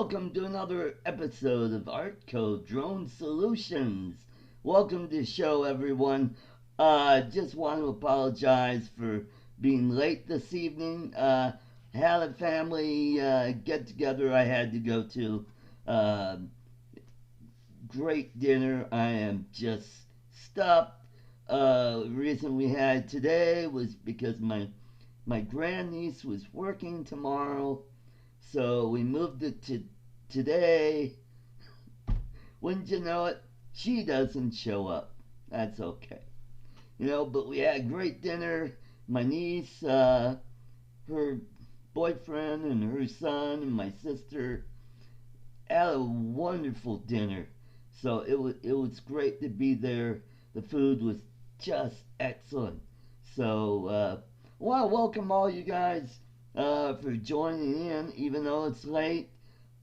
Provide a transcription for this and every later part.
welcome to another episode of ArtCo Drone Solutions. Welcome to the show, everyone. Just want to apologize for being late this evening. Had a family get together I had to go to. Great dinner. I am just stuffed. Reason we had today was because my grandniece was working tomorrow. So we moved it to today. Wouldn't you know it? She doesn't show up. That's okay. But we had a great dinner. My niece, her boyfriend, and her son, and my sister had a wonderful dinner. So it was great to be there. The food was just excellent. So I want to welcome all you guys for joining in, even though it's late.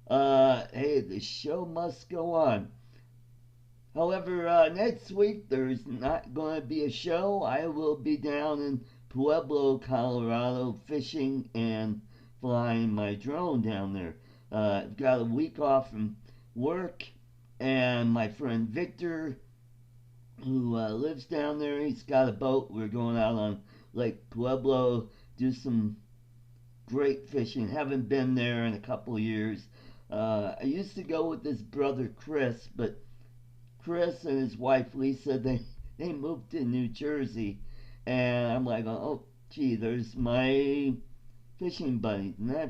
Hey, the show must go on. However, next week there's not going to be a show. I will be down in Pueblo, Colorado, fishing and flying my drone down there. I've got a week off from work, and my friend Victor, who lives down there, he's got a boat. We're going out on Lake Pueblo, do some great fishing. Haven't been there in a couple of years. I used to go with his brother Chris, but Chris and his wife Lisa, they moved to New Jersey, and I'm like, oh gee, there's my fishing buddy, and I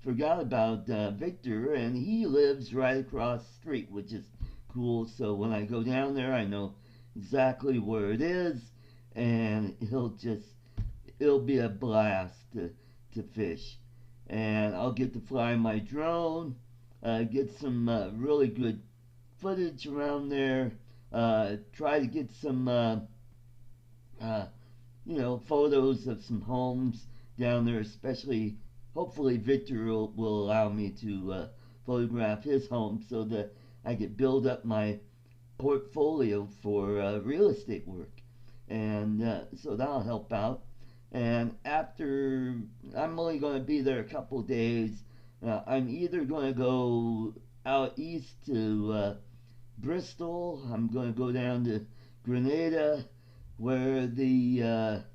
forgot about Victor, and he lives right across the street, which is cool. So when I go down there, I know exactly where it is, and it'll be a blast to fish. And I'll get to fly my drone, get some really good footage around there, try to get some photos of some homes down there, especially hopefully Victor will allow me to photograph his home so that I could build up my portfolio for real estate work. And so that'll help out. And after, I'm only going to be there a couple days. I'm either going to go out east to Bristol. I'm going to go down to Grenada, where the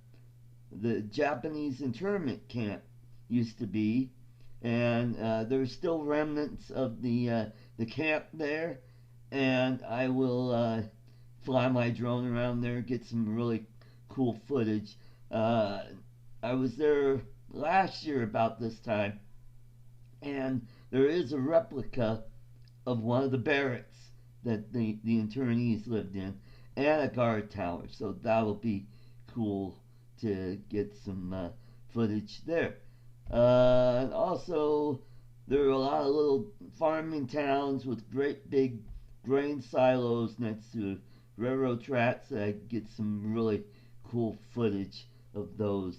Japanese internment camp used to be, and there's still remnants of the camp there. And I will fly my drone around there, get some really cool footage. I was there last year about this time, and there is a replica of one of the barracks that the internees lived in, and a guard tower. So that'll be cool to get some footage there. And also, there are a lot of little farming towns with great big grain silos next to railroad tracks. I get some really cool footage of those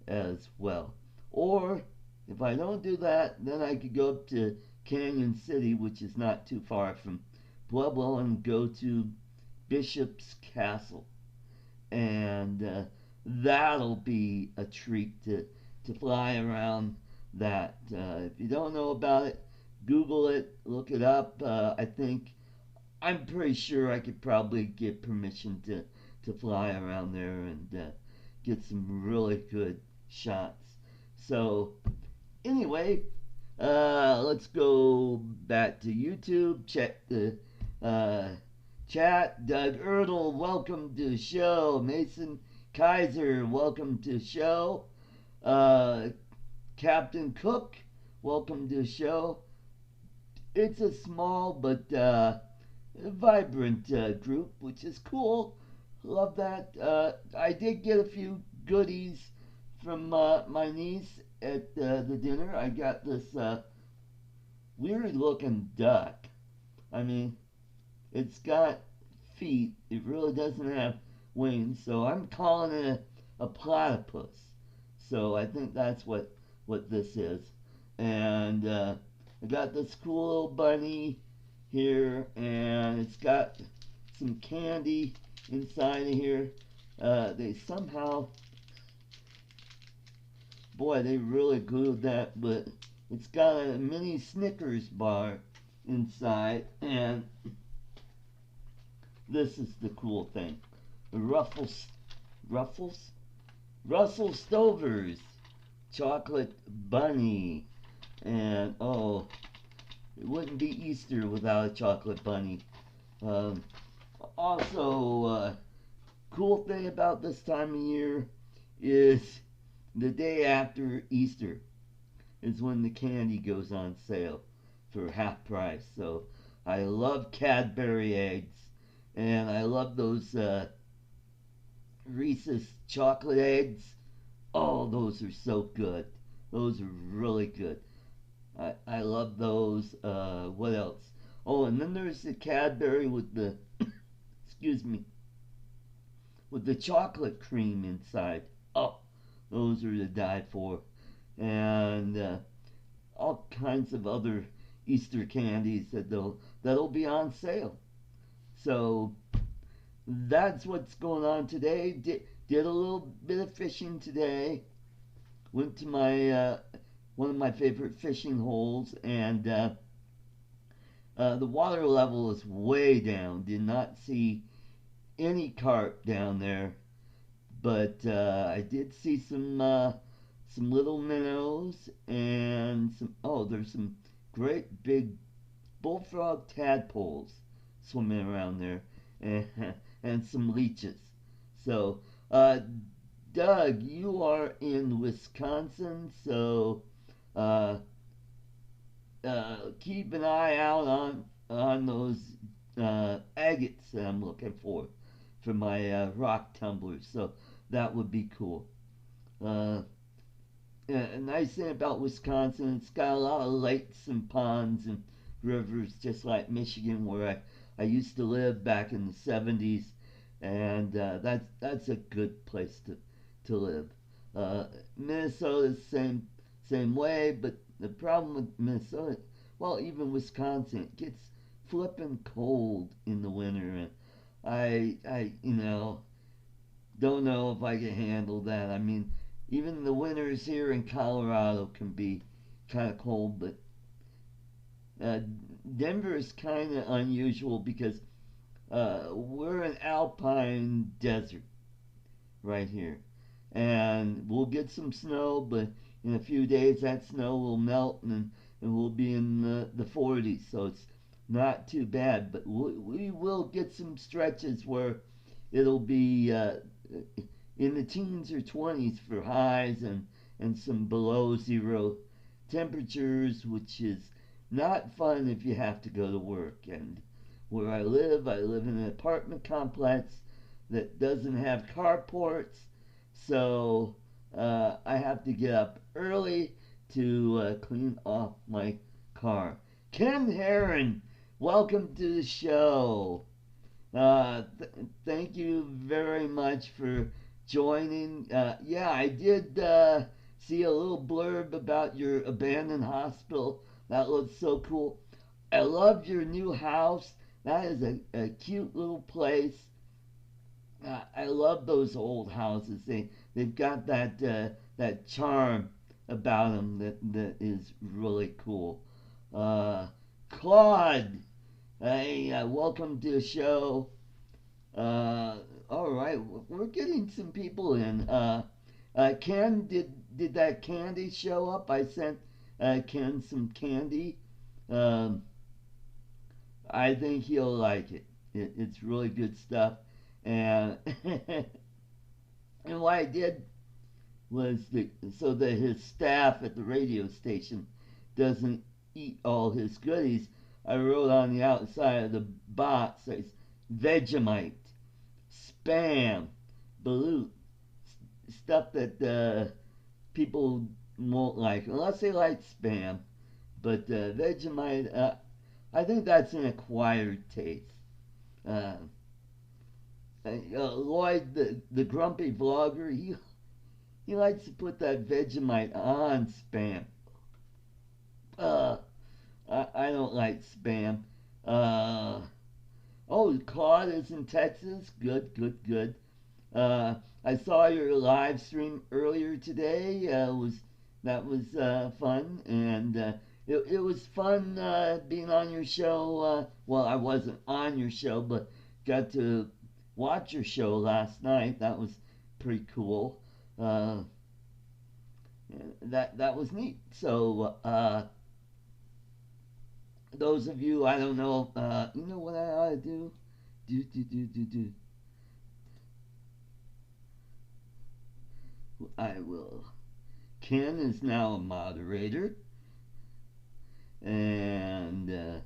as well. Or if I don't do that, then I could go up to Canyon City, which is not too far from Pueblo, and go to Bishop's Castle. And that'll be a treat to fly around that. If you don't know about it, Google it, look it up. I'm pretty sure I could probably get permission to fly around there and get some really good shots. So anyway, let's go back to YouTube. Check the chat. Doug Erdl, welcome to the show. Mason Kaiser, welcome to the show. Captain Cook, welcome to the show. It's a small but vibrant group, which is cool. Love that. I did get a few goodies from my niece at the dinner. I got this weird looking duck. I mean, it's got feet. It really doesn't have wings, so I'm calling it a platypus. So I think that's what this is. And I got this cool little bunny here, and it's got some candy inside of here. They somehow, boy, they really glued that, but It's got a mini Snickers bar inside, and this is the cool thing. The Ruffles? Russell Stover's chocolate bunny. And oh, it wouldn't be Easter without a chocolate bunny. Um, also, cool thing about this time of year is the day after Easter is when the candy goes on sale for half price. So I love Cadbury eggs, and I love those Reese's chocolate eggs. Oh, those are so good. Those are really good. I love those. What else? Oh, and then there's the Cadbury with the excuse me, with the chocolate cream inside. Oh, those are to die for. And all kinds of other Easter candies that'll be on sale. So that's what's going on today. Did a little bit of fishing today. Went to my one of my favorite fishing holes, and the water level is way down. Did not see any carp down there, but I did see some little minnows and some. Oh, there's some great big bullfrog tadpoles swimming around there, and, and some leeches. So, Doug, you are in Wisconsin, so uh, keep an eye out on those agates that I'm looking for my rock tumblers. So that would be cool. Uh, a nice thing about Wisconsin, it's got a lot of lakes and ponds and rivers, just like Michigan, where I used to live back in the '70s, and that's a good place to live. Minnesota's same way, but the problem with Minnesota, well, even Wisconsin, it gets flipping cold in the winter, and I don't know if I can handle that. I mean, even the winters here in Colorado can be kind of cold, but uh, Denver is kind of unusual because we're an alpine desert right here, and we'll get some snow, but in a few days that snow will melt, and we'll be in the 40s, so it's not too bad. But we will get some stretches where it'll be in the teens or 20s for highs, and some below zero temperatures, which is not fun if you have to go to work. And where I live in an apartment complex that doesn't have carports, so I have to get up early to clean off my car. Ken Heron, welcome to the show. Thank you very much for joining. Yeah, I did see a little blurb about your abandoned hospital. That looks so cool. I love your new house. That is a cute little place. I love those old houses. They've got that charm about them that is really cool. Uh, Claude, hey, welcome to the show. Uh, all right, we're getting some people in. Ken, did that candy show up? I sent Ken some candy. Um, I think he'll like it's really good stuff. And and what I did was so that his staff at the radio station doesn't eat all his goodies. I wrote on the outside of the box, says Vegemite, Spam, Balut, stuff that people won't like unless they like Spam. But Vegemite, I think that's an acquired taste. Uh, Lloyd, the grumpy vlogger, he likes to put that Vegemite on Spam. Uh, I don't like Spam. Uh, oh, Claude is in Texas. Good, good, good. I saw your live stream earlier today. It was that was fun, and it was fun being on your show. Well, I wasn't on your show, but got to watch your show last night. That was pretty cool. Uh, that was neat. So those of you, I don't know, you know what I ought to do? Do. I will. Ken is now a moderator, and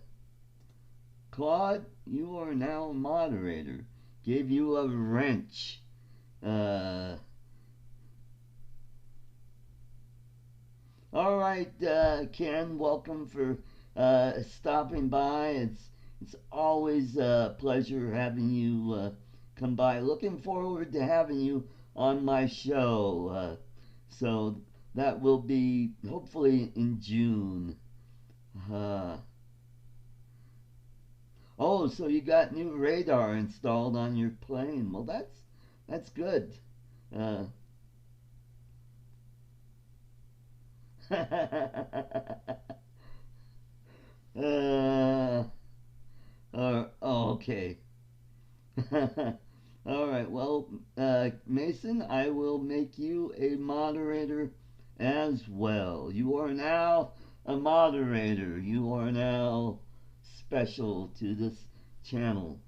Claude, you are now a moderator. Gave you a wrench. Uh, all right, Ken, welcome for stopping by. It's always a pleasure having you come by. Looking forward to having you on my show. So that will be hopefully in June. Uh, oh, so you got new radar installed on your plane. Well, that's good. Uh, uh, okay. All right. Well, Mason, I will make you a moderator as well. You are now a moderator. You are now special to this channel.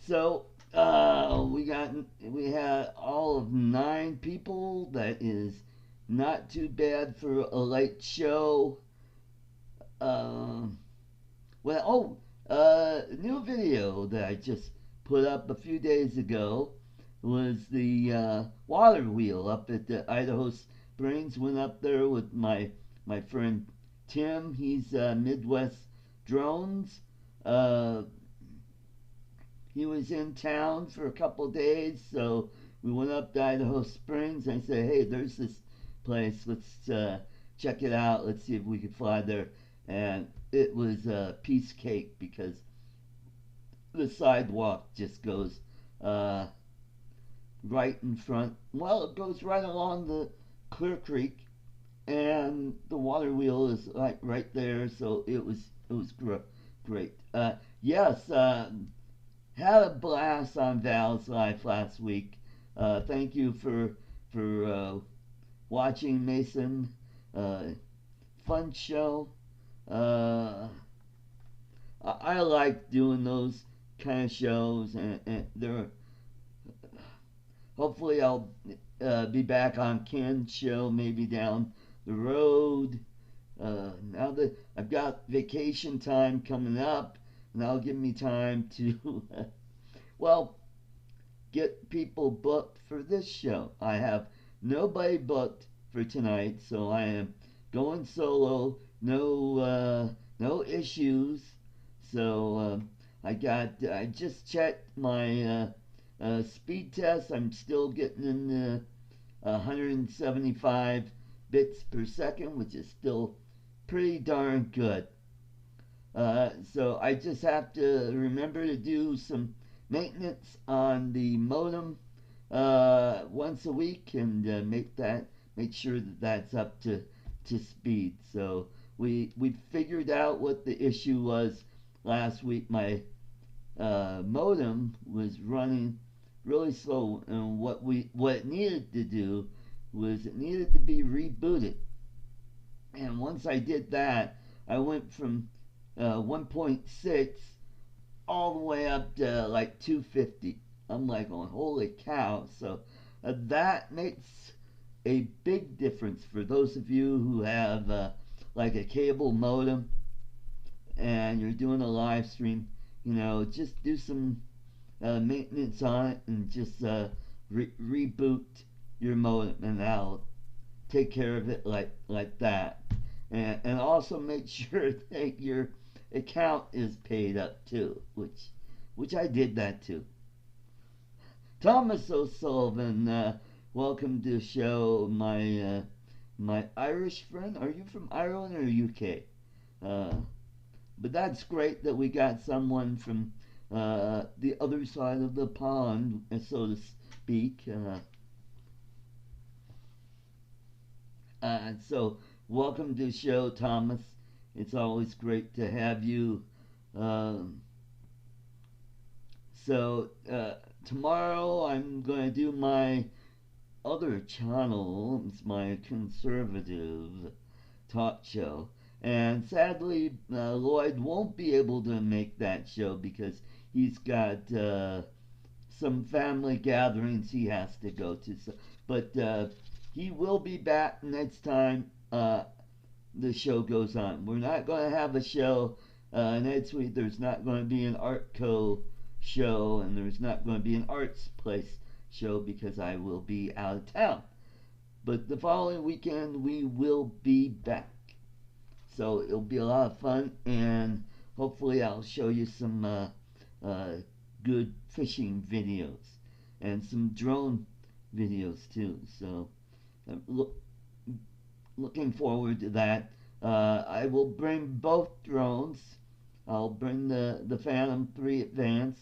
So we had all of 9 people. That is not too bad for a late show. New video that I just put up a few days ago was the water wheel up at the Idaho Springs. Went up there with my friend Tim. He's Midwest Drones. Uh, he was in town for a couple of days, so we went up to Idaho Springs. I said, hey, there's this place. Let's check it out. Let's see if we can fly there. And it was a piece cake because the sidewalk just goes right in front. Well, it goes right along the Clear Creek, and the water wheel is like right there. So it was great. Yes, had a blast on Val's Life last week. Thank you for watching, Mason. Fun show. I like doing those kind of shows, and they're hopefully I'll be back on Ken's show maybe down the road. Now that I've got vacation time coming up, and that'll give me time to well, get people booked for this show. I have nobody booked for tonight, so I am going solo. No issues. So I just checked my speed test. I'm still getting in the 175 bits per second, which is still pretty darn good. So I just have to remember to do some maintenance on the modem once a week, and make sure that that's up to speed. So we figured out what the issue was last week. My modem was running really slow, and what it needed to do was it needed to be rebooted. And once I did that, I went from 1.6 all the way up to like 250. I'm like, oh, holy cow. So that makes a big difference for those of you who have like a cable modem and you're doing a live stream. Just do some maintenance on it, and just reboot your modem, and that'll take care of it like that. And also make sure that your account is paid up too, which I did that too. Thomas O'Sullivan, welcome to the show, my Irish friend. Are you from Ireland or UK? But that's great that we got someone from the other side of the pond, so to speak. So welcome to the show, Thomas. It's always great to have you. Um, so tomorrow I'm going to do my other channel. It's my conservative talk show. And sadly, Lloyd won't be able to make that show because he's got some family gatherings he has to go to. But he will be back next time the show goes on. We're not going to have a show next week. There's not going to be an Art Co show, and there's not going to be an Arts Place show because I will be out of town. But the following weekend, we will be back. So it'll be a lot of fun, and hopefully, I'll show you some good fishing videos and some drone videos too. So looking forward to that. I will bring both drones. I'll bring the Phantom 3 Advance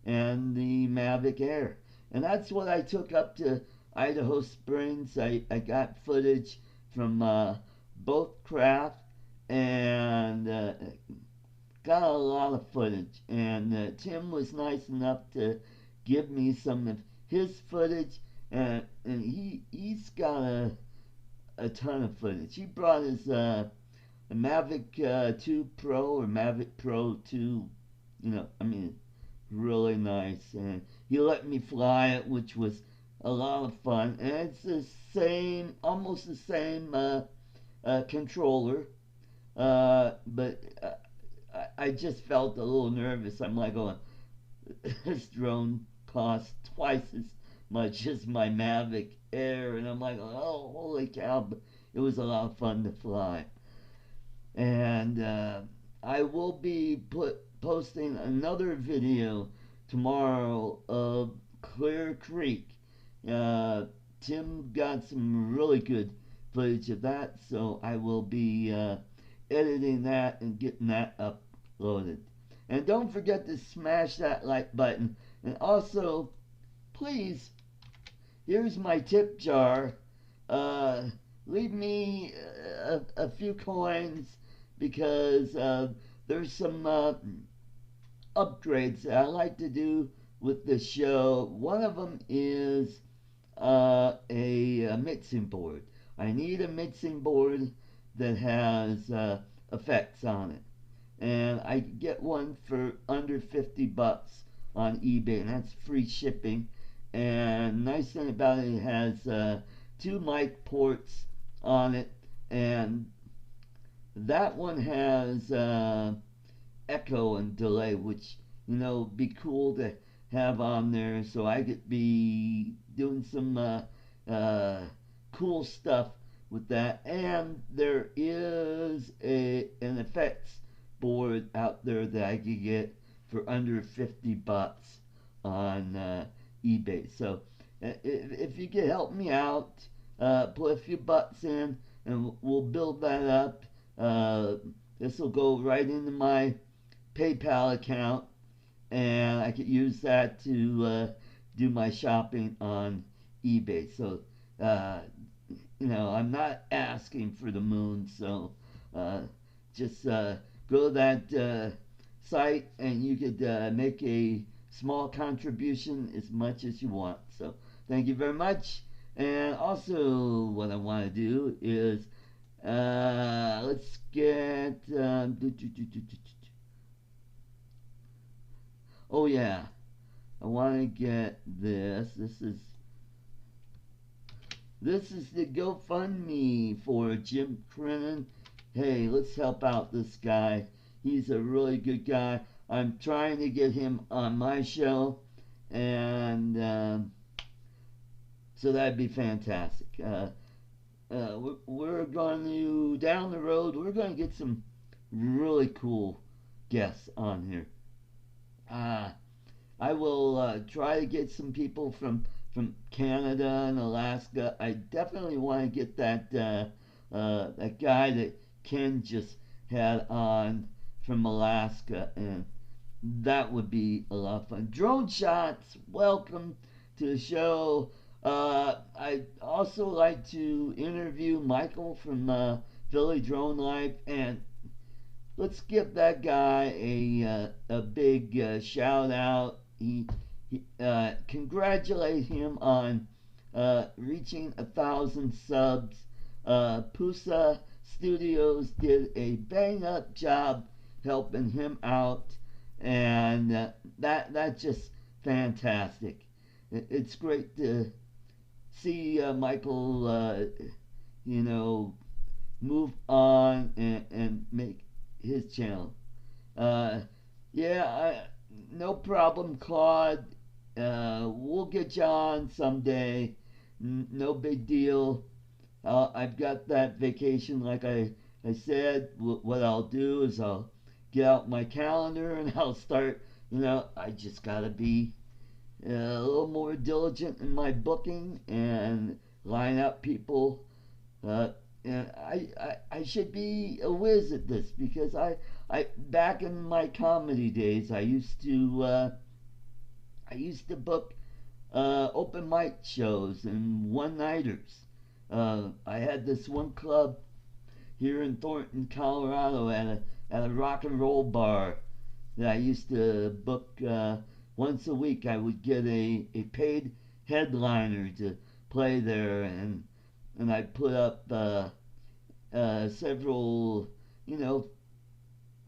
and the Mavic Air. And that's what I took up to Idaho Springs. I got footage from both craft and got a lot of footage. And Tim was nice enough to give me some of his footage, and he's got a ton of footage. He brought his Mavic 2 Pro or Mavic Pro 2, really nice. And he let me fly it, which was a lot of fun. And it's the same, almost the same controller, but I just felt a little nervous. I'm like, oh, this drone costs twice as much as my Mavic Air, and I'm like, oh, holy cow! But it was a lot of fun to fly. And I will be posting another video tomorrow of Clear Creek. Tim got some really good footage of that, so I will be editing that and getting that uploaded. And don't forget to smash that like button. And also, please, here's my tip jar. Leave me a few coins because there's some upgrades that I like to do with the show. One of them is a mixing board. I need a mixing board that has effects on it. And I get one for under $50 on eBay, and that's free shipping. And nice thing about it has 2 mic ports on it, and that one has echo and delay, which be cool to have on there, so I could be doing some cool stuff with that. And there is an effects board out there that I could get for under $50 on eBay. So if you could help me out, put a few bucks in, and we'll build that up. This will go right into my PayPal account, and I could use that to do my shopping on eBay. So I'm not asking for the moon, so just go to that site, and you could make a small contribution as much as you want. So thank you very much. And also, what I want to do is let's get oh yeah, I want to get this. This is the GoFundMe for Jim Crennan. Hey, let's help out this guy. He's a really good guy. I'm trying to get him on my show, and so that'd be fantastic. We're going to, down the road, we're going to get some really cool guests on here. I will try to get some people from Canada and Alaska. I definitely want to get that guy that Ken just had on from Alaska, and that would be a lot of fun. Drone shots, welcome to the show. I also like to interview Michael from Philly Drone Life, and let's give that guy a big shout out. He congratulate him on reaching 1,000 subs. Pusa Studios did a bang up job helping him out, and that's just fantastic. It's great to see Michael, you know, move on and make his channel. Uh, yeah, no problem, Claude. We'll get you on someday. No big deal. I've got that vacation, like I said. What I'll do is I'll get out my calendar and I'll start. I just gotta be a little more diligent in my booking and line up people. And I should be a whiz at this because I back in my comedy days I used to book open mic shows and one nighters. I had this one club here in Thornton, Colorado, at a rock and roll bar that I used to book once a week. I would get a paid headliner to play there, and I put up several,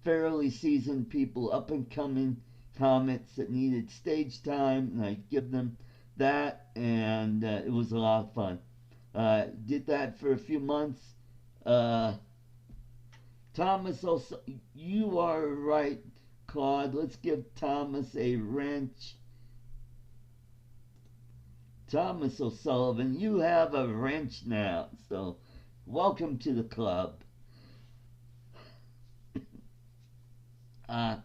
fairly seasoned people, up and coming comics that needed stage time, and I give them that, and it was a lot of fun. Did that for a few months. Thomas, also, you are right, Claude. Let's give Thomas a wrench. Thomas O'Sullivan, you have a wrench now, so welcome to the club. I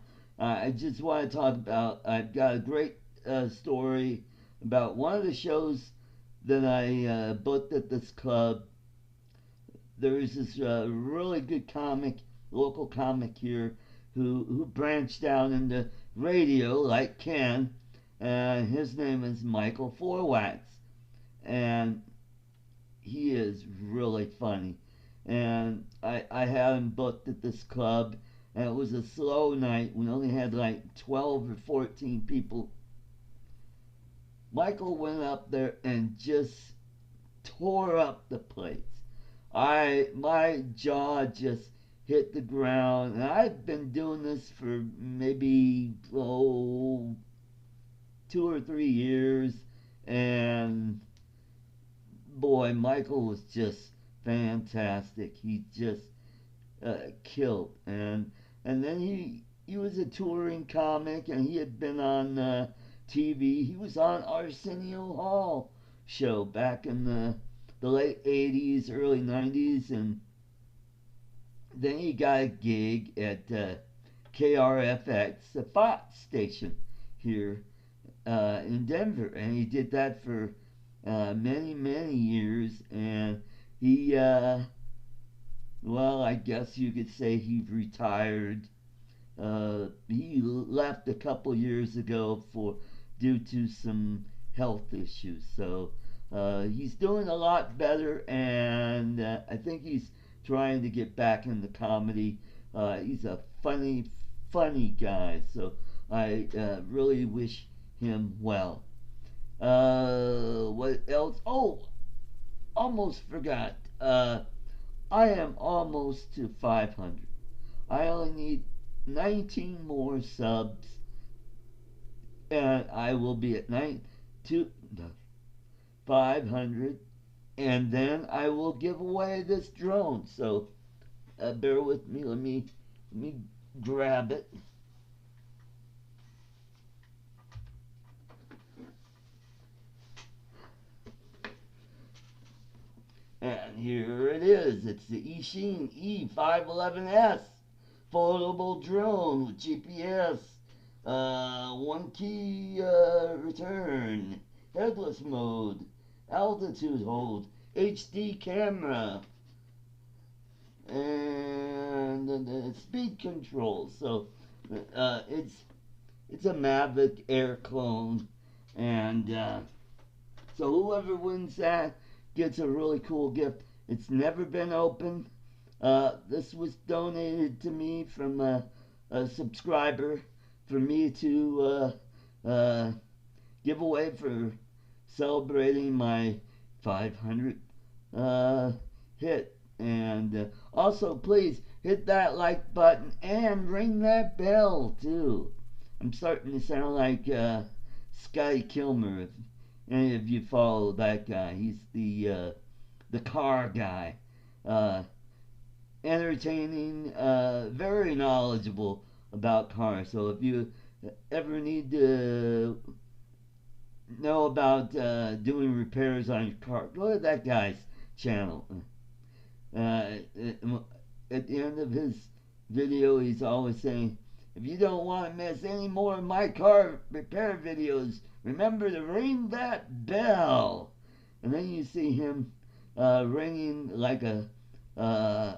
just want to talk about, I've got a great story about one of the shows that I booked at this club. There's this really good local comic here, who branched out into radio like Ken, and his name is Michael Forwatz, and he is really funny. And I had him booked at this club, and it was a slow night. We only had like 12 or 14 people. Michael went up there and just tore up the place. My jaw just hit the ground, and I've been doing this for maybe 2 or 3 years, and boy, Michael was just fantastic. He just killed, and then he was a touring comic, and he had been on TV. He was on Arsenio Hall show back in the late 80s, early 90s, and then he got a gig at KRFX, the Fox station here in Denver, and he did that for many, many years, and he, well, I guess you could say he retired. He left a couple years ago due to some health issues, so he's doing a lot better, and I think he's trying to get back into comedy. He's a funny guy, so I really wish him well. What else? Oh, almost forgot. I am almost to 500. I only need 19 more subs, and I will be at 500, and then I will give away this drone. So bear with me. Let me grab it. And here it is. It's the Eachine E511S foldable drone with GPS, one key return, headless mode, altitude hold, HD camera, and speed control. So it's a Mavic air clone, and so whoever wins that gets a really cool gift. It's never been opened. This was donated to me from a subscriber for me to give away for celebrating my 500 hit. And also, please hit that like button and ring that bell too. I'm starting to sound like Scotty Kilmer. If any of you follow that guy, he's the car guy. Uh, Entertaining, very knowledgeable about cars. So if you ever need to know about doing repairs on your car, go to that guy's channel. Uh, at the end of his video, he's always saying, if you don't want to miss any more of my car repair videos, remember to ring that bell. And then you see him ringing like a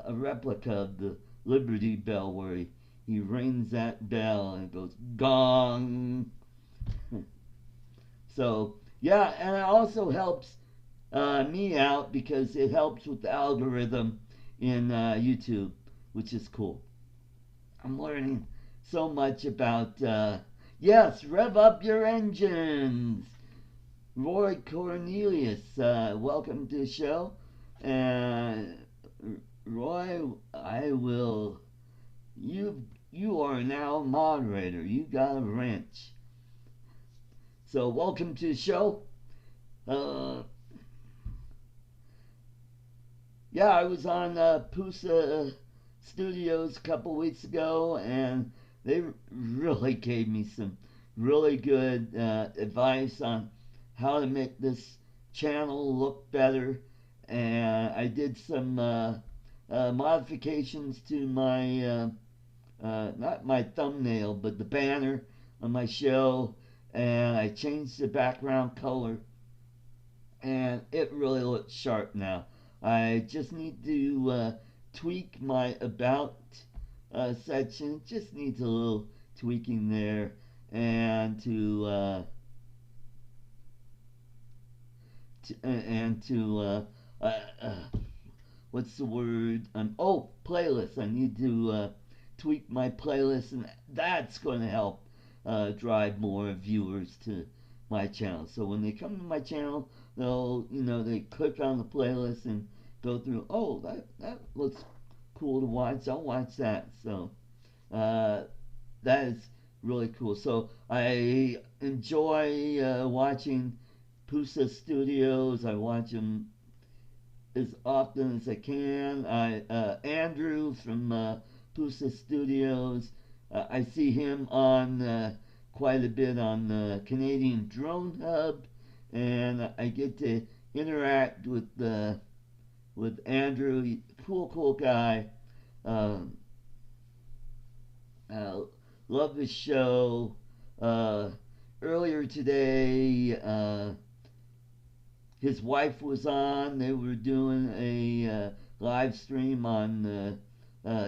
replica of the Liberty Bell, where he rings that bell and it goes gong. So yeah, and it also helps me out because it helps with the algorithm in YouTube, which is cool. I'm learning so much about, yes, rev up your engines. Roy Cornelius, welcome to the show. And Roy, you are now a moderator. You got a wrench. So welcome to the show. Yeah, I was on Pusa Studios a couple weeks ago, and they really gave me some really good advice on how to make this channel look better. And I did some modifications to my, not my thumbnail, but the banner on my show, and I changed the background color, and it really looks sharp now. I just need to tweak my about section. Just needs a little tweaking there, and to what's the word? Playlist. I need to tweak my playlist, and that's going to help drive more viewers to my channel. So when they come to my channel, they click on the playlist and go through. Oh, that looks cool to watch. I'll watch that. So that is really cool. So I enjoy watching Pusa Studios. I watch them as often as I can. Andrew from Pusa Studios. I see him on quite a bit on the Canadian Drone Hub, and I get to interact with Andrew. Cool guy. Love his show. Earlier today, his wife was on. They were doing a live stream on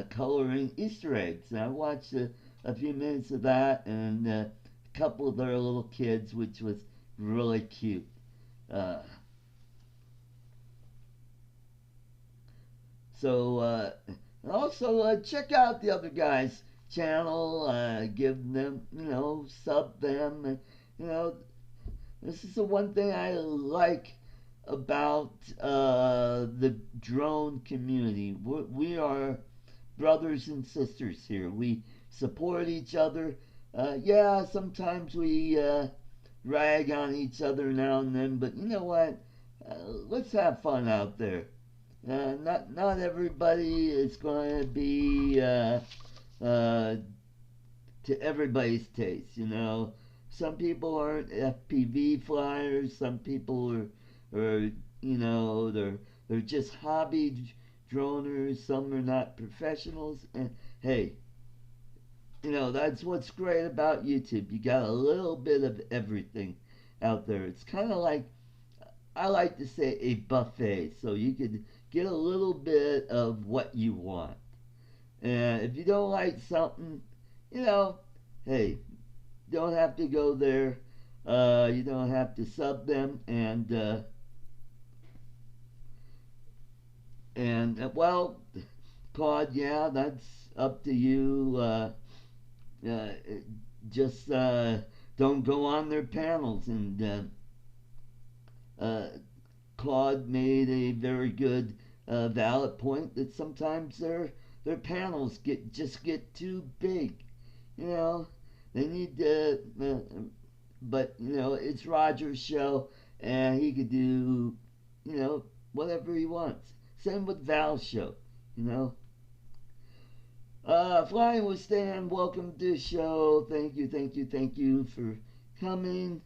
coloring Easter eggs. And I watched a few minutes of that, and a couple of their little kids, which was really cute. So also check out the other guys' channel. Give them, sub them. This is the one thing I like about the drone community. We are brothers and sisters here. We support each other. Yeah, sometimes we rag on each other now and then, but you know what? Let's have fun out there. Not everybody is going to be to everybody's taste. Some people aren't FPV flyers. Some people are they're just hobby droners. Some are not professionals. And hey, that's what's great about YouTube. You got a little bit of everything out there. It's kind of like, I like to say, a buffet. So you could get a little bit of what you want. And if you don't like something, hey, you don't have to go there. You don't have to sub them. And And well, Claude, yeah, that's up to you. Uh, just don't go on their panels. And uh, Claude made a very good, valid point that sometimes their panels get too big. You know, they need to. But it's Roger's show, and he could do, you know, whatever he wants. Same with Val's show. You know. Flying with Stan, welcome to the show. Thank you, thank you, thank you for coming.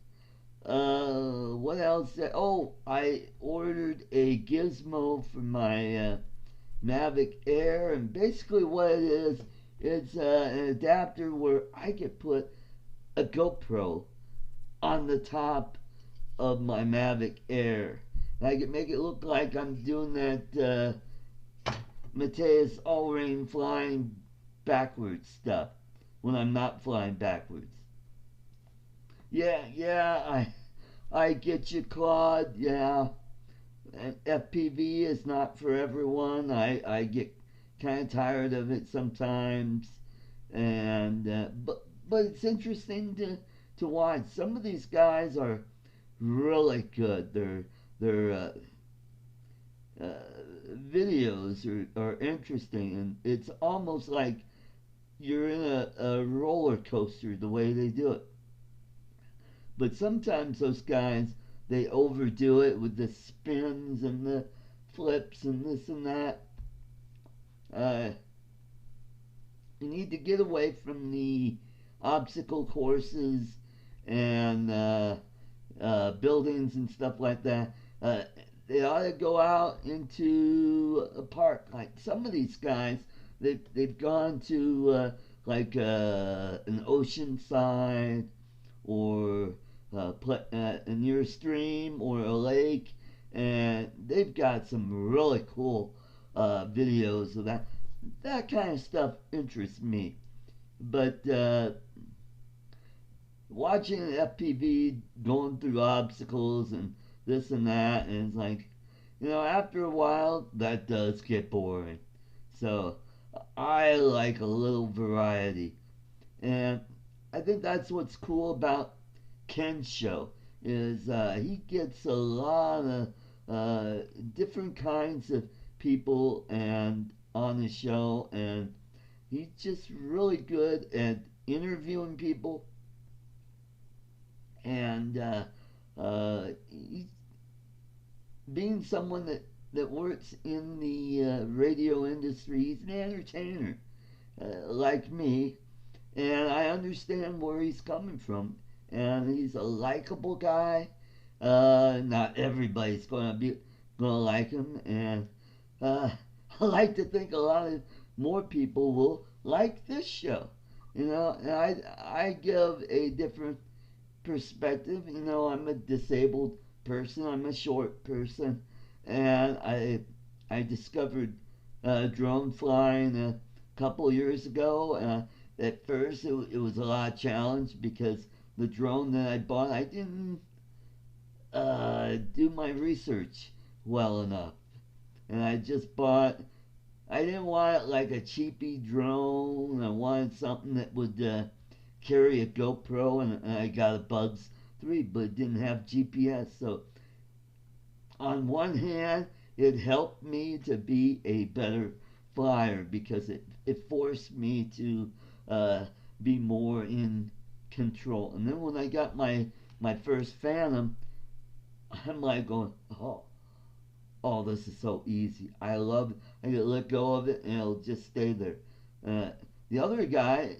What else? Oh, I ordered a gizmo for my Mavic Air, and basically what it is, it's an adapter where I could put a GoPro on the top of my Mavic Air. And I could make it look like I'm doing that Mateus Allrain flying backwards stuff when I'm not flying backwards. Yeah, I get you, Claude. Yeah, and FPV is not for everyone. I get kind of tired of it sometimes, and but it's interesting to watch. Some of these guys are really good. Their uh, videos are interesting, and it's almost like you're in a roller coaster the way they do it. But sometimes those guys, they overdo it with the spins and the flips and this and that. Uh, you need to get away from the obstacle courses and buildings and stuff like that. They ought to go out into a park. Like some of these guys, they've gone to an ocean side or near a stream or a lake, and they've got some really cool videos of that. That kind of stuff interests me. But watching an FPV going through obstacles and this and that, and it's like, after a while, that does get boring. So I like a little variety. And I think that's what's cool about Ken's show is he gets a lot of different kinds of people and on the show, and he's just really good at interviewing people, and he's being someone that works in the radio industry. He's an entertainer like me, and I understand where he's coming from. And he's a likable guy. Not everybody's gonna like him, and uh, I like to think a lot of more people will like this show. And I give a different perspective. I'm a disabled person. I'm a short person, and I discovered drone flying a couple years ago. At first, it was a lot of challenge because the drone that I bought, I didn't do my research well enough, and I just bought. I didn't want like a cheapy drone. I wanted something that would carry a GoPro, and I got a Bugs 3, but it didn't have GPS. So on one hand, it helped me to be a better flyer because it forced me to be more in control. And then when I got my first Phantom, I'm like going, oh, this is so easy. I love it. I can let go of it and it'll just stay there. The other guy,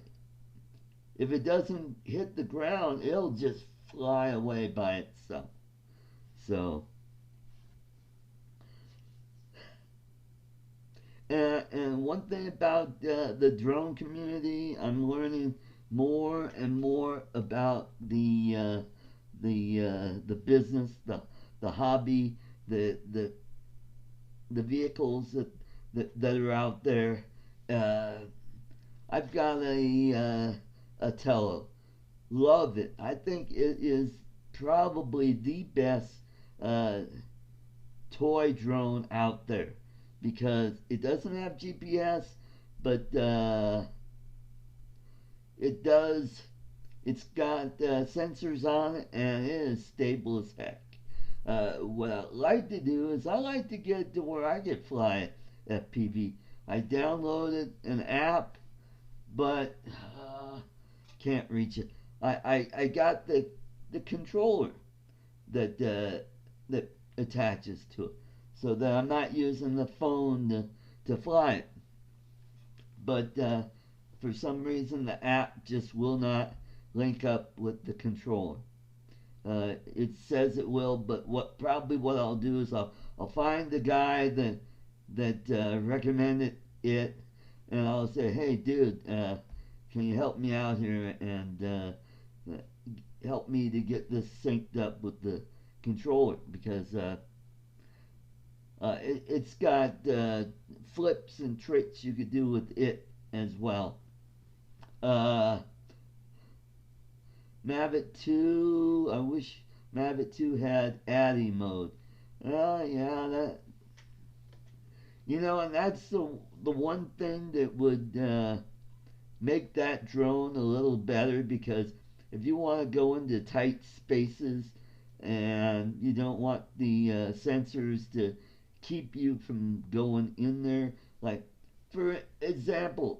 if it doesn't hit the ground, it'll just fly away by itself. So, and one thing about the drone community, I'm learning more and more about the business, the hobby, the vehicles that are out there. Uh, I've got a Tello. Love it. I think it is probably the best uh, toy drone out there because it doesn't have GPS, but it does. It's got sensors on it, and it is stable as heck. What I like to do is I like to get to where I get fly FPV. I downloaded an app, but can't reach it. I got the controller that attaches to it, so that I'm not using the phone to fly it. But for some reason, the app just will not link up with the controller. It says it will, but what I'll do is I'll find the guy that recommended it, and I'll say, hey, dude, can you help me out here and help me to get this synced up with the controller, because it's got flips and tricks you could do with it as well. Mavic 2, I wish Mavic 2 had ADI mode. Yeah, that, and that's the one thing that would make that drone a little better, because if you want to go into tight spaces and you don't want the sensors to keep you from going in there, like for example,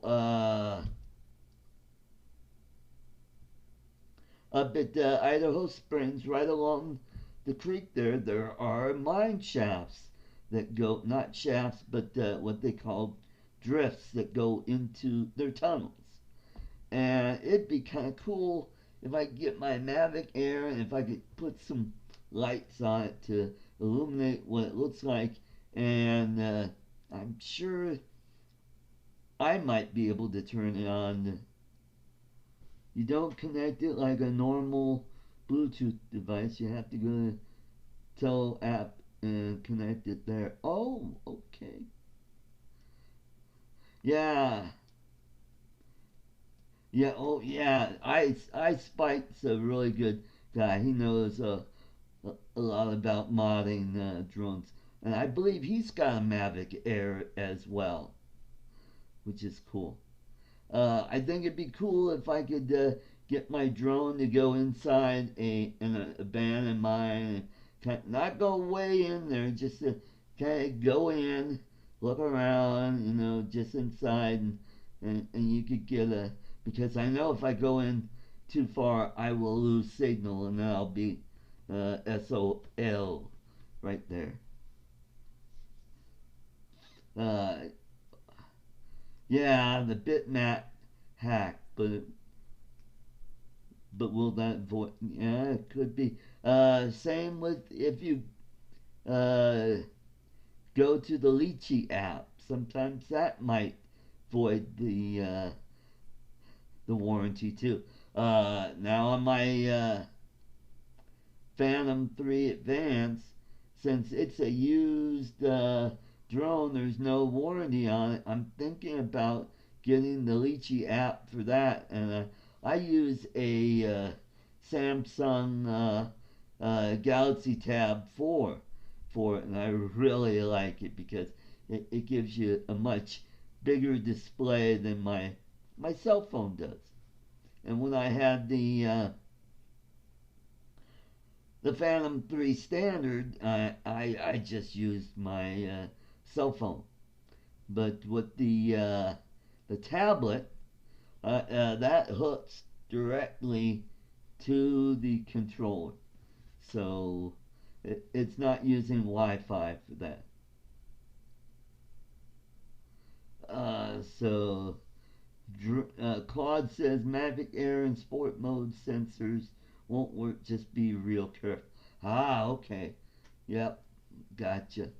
up at Idaho Springs, right along the creek there are mine shafts that go, not shafts, but what they call drifts that go into their tunnels. And it'd be kind of cool if I could get my Mavic Air and if I could put some lights on it to illuminate what it looks like. And I'm sure I might be able to turn it on. You don't connect it like a normal Bluetooth device. You have to go to Tello app and connect it there. Oh, okay. Yeah. Yeah, oh yeah. I Spike's a really good guy. He knows a lot about modding drones. And I believe he's got a Mavic Air as well, which is cool. I think it'd be cool if I could get my drone to go inside an abandoned mine, and not go way in there, just to kind of go in, look around, just inside, and you could get because I know if I go in too far, I will lose signal, and then I'll be SOL right there. Yeah, the bitmap hack, but will that void? Yeah, it could be. Same with if you uh, go to the Lychee app. Sometimes that might void the warranty too. Now on my Phantom 3 Advance, since it's a used drone, there's no warranty on it. I'm thinking about getting the Lychee app for that, and I use a Samsung Galaxy Tab 4 for it, and I really like it because it gives you a much bigger display than my cell phone does. And when I had the Phantom 3 Standard, I just used my cell phone. But with the tablet, that hooks directly to the controller, so it's not using Wi-Fi for that. So Claude says Mavic Air and sport mode sensors won't work. Just be real careful. Ah, okay. Yep, gotcha.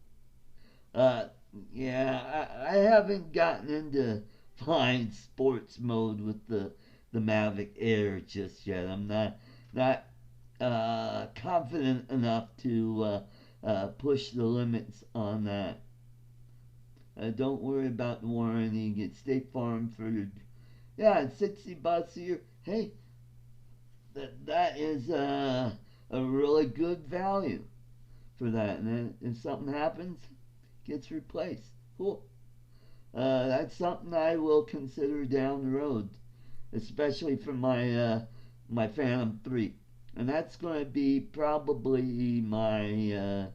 Uh, yeah, I haven't gotten into flying sports mode with the Mavic Air just yet. I'm not confident enough to push the limits on that. Don't worry about the warranty. Get State Farm for your, yeah, it's $60 a year. Hey, that is a really good value for that. And then if something happens, it gets replaced. Cool. That's something I will consider down the road, especially for my Phantom 3, and that's going to be probably my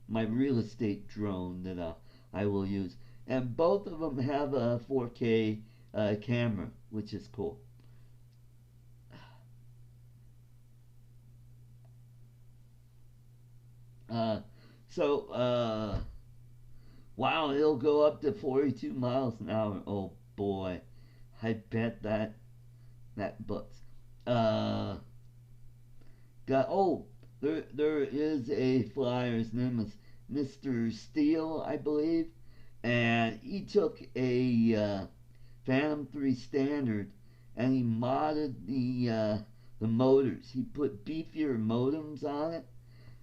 real estate drone that I will use. And both of them have a 4K camera, which is cool. Uh, so, wow, it'll go up to 42 miles an hour. Oh boy, I bet that books. Uh, oh, there is a flyer. His name is Mr. Steele, I believe, and he took a Phantom 3 Standard and he modded the motors. He put beefier modems on it,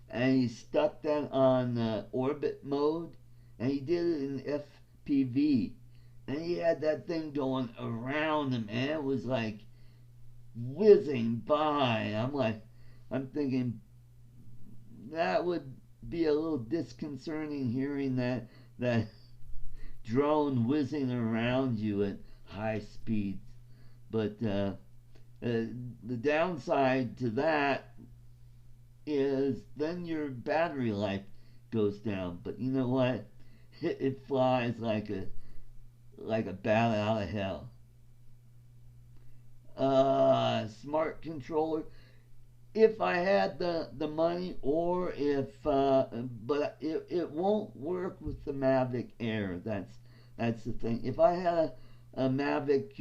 and he stuck that on orbit mode, and he did it in FPV, and he had that thing going around him, and it was like whizzing by. I'm thinking that would be a little disconcerting hearing that drone whizzing around you at high speeds. But the downside to that is then your battery life goes down. But you know what? It flies like a bat out of hell. Smart controller. If I had the money, or if but it won't work with the Mavic Air. That's the thing. If I had a Mavic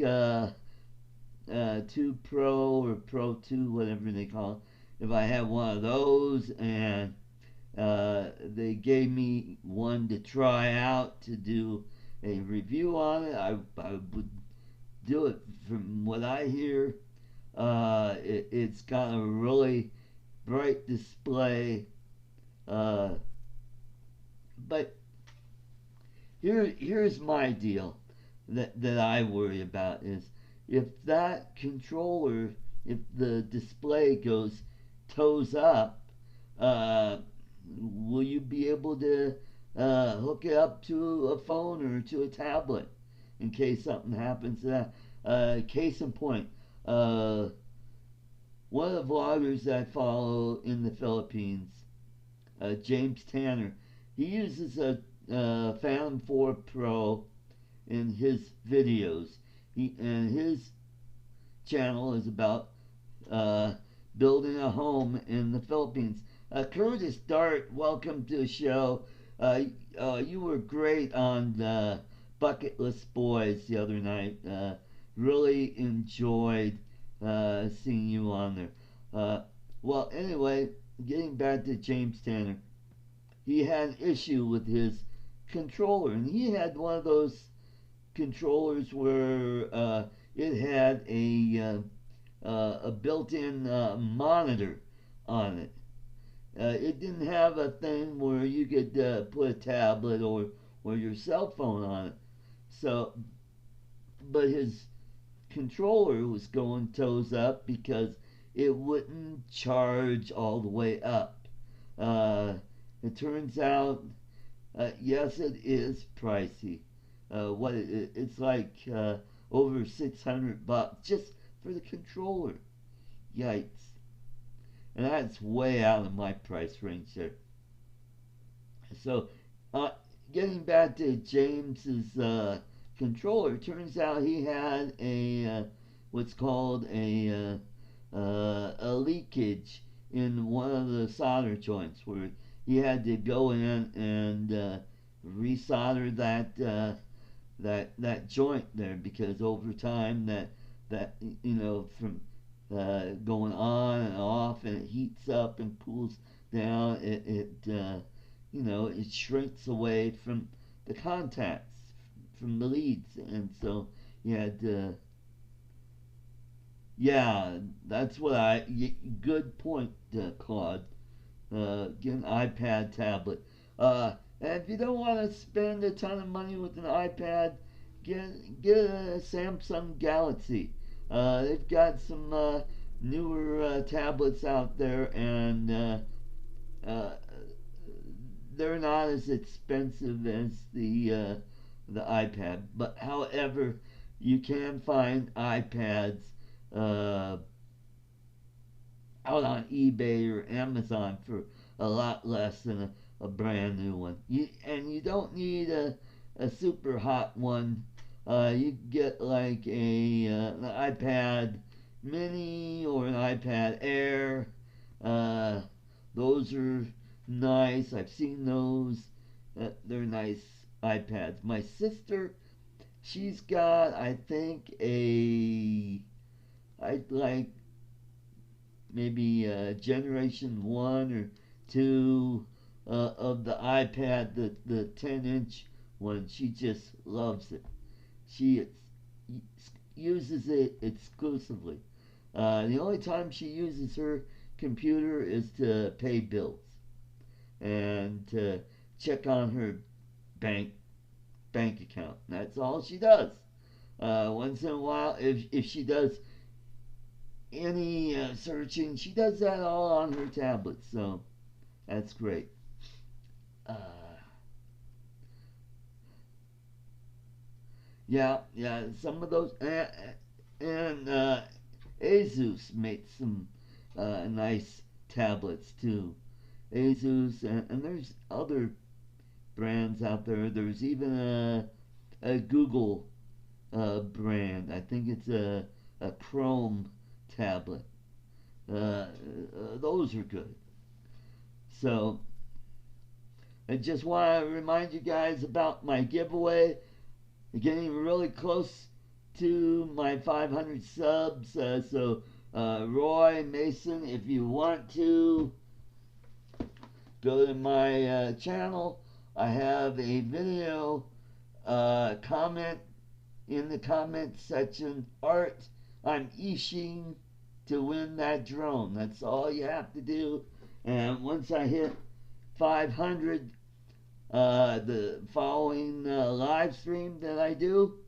2 Pro or Pro 2, whatever they call it, if I had one of those and they gave me one to try out to do a review on it, I would do it. From what I hear, it's got a really bright display. Uh, but here's my deal that I worry about is if that controller, if the display goes toes up, uh, will you be able to hook it up to a phone or to a tablet in case something happens to that? Case in point, uh, one of the vloggers that I follow in the Philippines, James Tanner, he uses a Phantom 4 Pro in his videos. And his channel is about uh, building a home in the Philippines. Curtis Dart, welcome to the show. You were great on the Bucket List Boys the other night. Really enjoyed seeing you on there. Well, anyway, getting back to James Tanner, he had an issue with his controller, and he had one of those controllers where it had a built-in monitor on it. It didn't have a thing where you could put a tablet or your cell phone on it. So, but his controller was going toes up because it wouldn't charge all the way up. Uh, it turns out, yes, it is pricey. It's like over $600 just for the controller. Yikes! And that's way out of my price range there. So, uh, getting back to James's controller, turns out he had what's called a leakage in one of the solder joints where he had to go in and resolder that joint there, because over time that from going on and off, and it heats up and cools down, it shrinks away from the contacts, from the leads, and so you had to. Yeah, that's what good point, Claude. Get an iPad tablet. And if you don't want to spend a ton of money with an iPad, get a Samsung Galaxy. They've got some newer tablets out there, and uh, they're not as expensive as the iPad. But however, you can find iPads uh, out on eBay or Amazon for a lot less than a brand new one. And you don't need a super hot one. You get like an iPad Mini or an iPad Air. Uh, those are nice. I've seen those. They're nice iPads. My sister, she's got, I think, I'd like maybe generation 1 or 2 of the iPad, the 10-inch one. She just loves it. She uses it exclusively. The only time she uses her computer is to pay bills and to check on her bank account. That's all she does. Once in a while, if she does any searching, she does that all on her tablet. So that's great. Uh, yeah. Some of those and Asus makes some nice tablets too. Asus and there's other brands out there. There's even a Google brand. I think it's a Chrome tablet. Those are good. So I just want to remind you guys about my giveaway. Getting really close to my 500 subs. So Roy Mason, if you want to go to my channel, I have a video. Comment in the comment section, Art, I'm Ishing to win that drone. That's all you have to do. And once I hit 500, the following live stream that I do,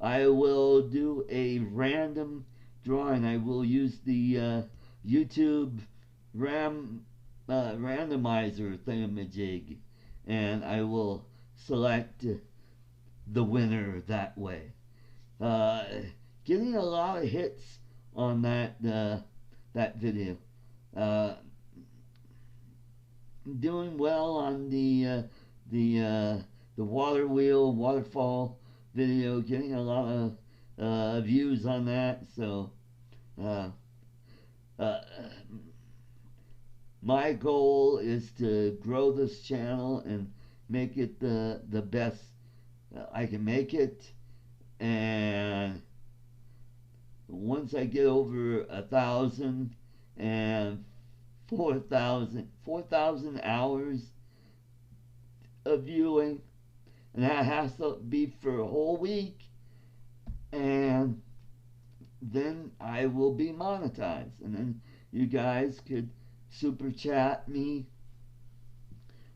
I will do a random drawing. I will use the YouTube randomizer thingamajig, and I will select the winner that way. Getting a lot of hits on that video. Doing well on the water wheel waterfall video. Getting a lot of views on that. So my goal is to grow this channel and make it the best I can make it. And once I get over 1,000 and 4,000 hours of viewing, and that has to be for a whole week, and then I will be monetized, and then you guys could super chat me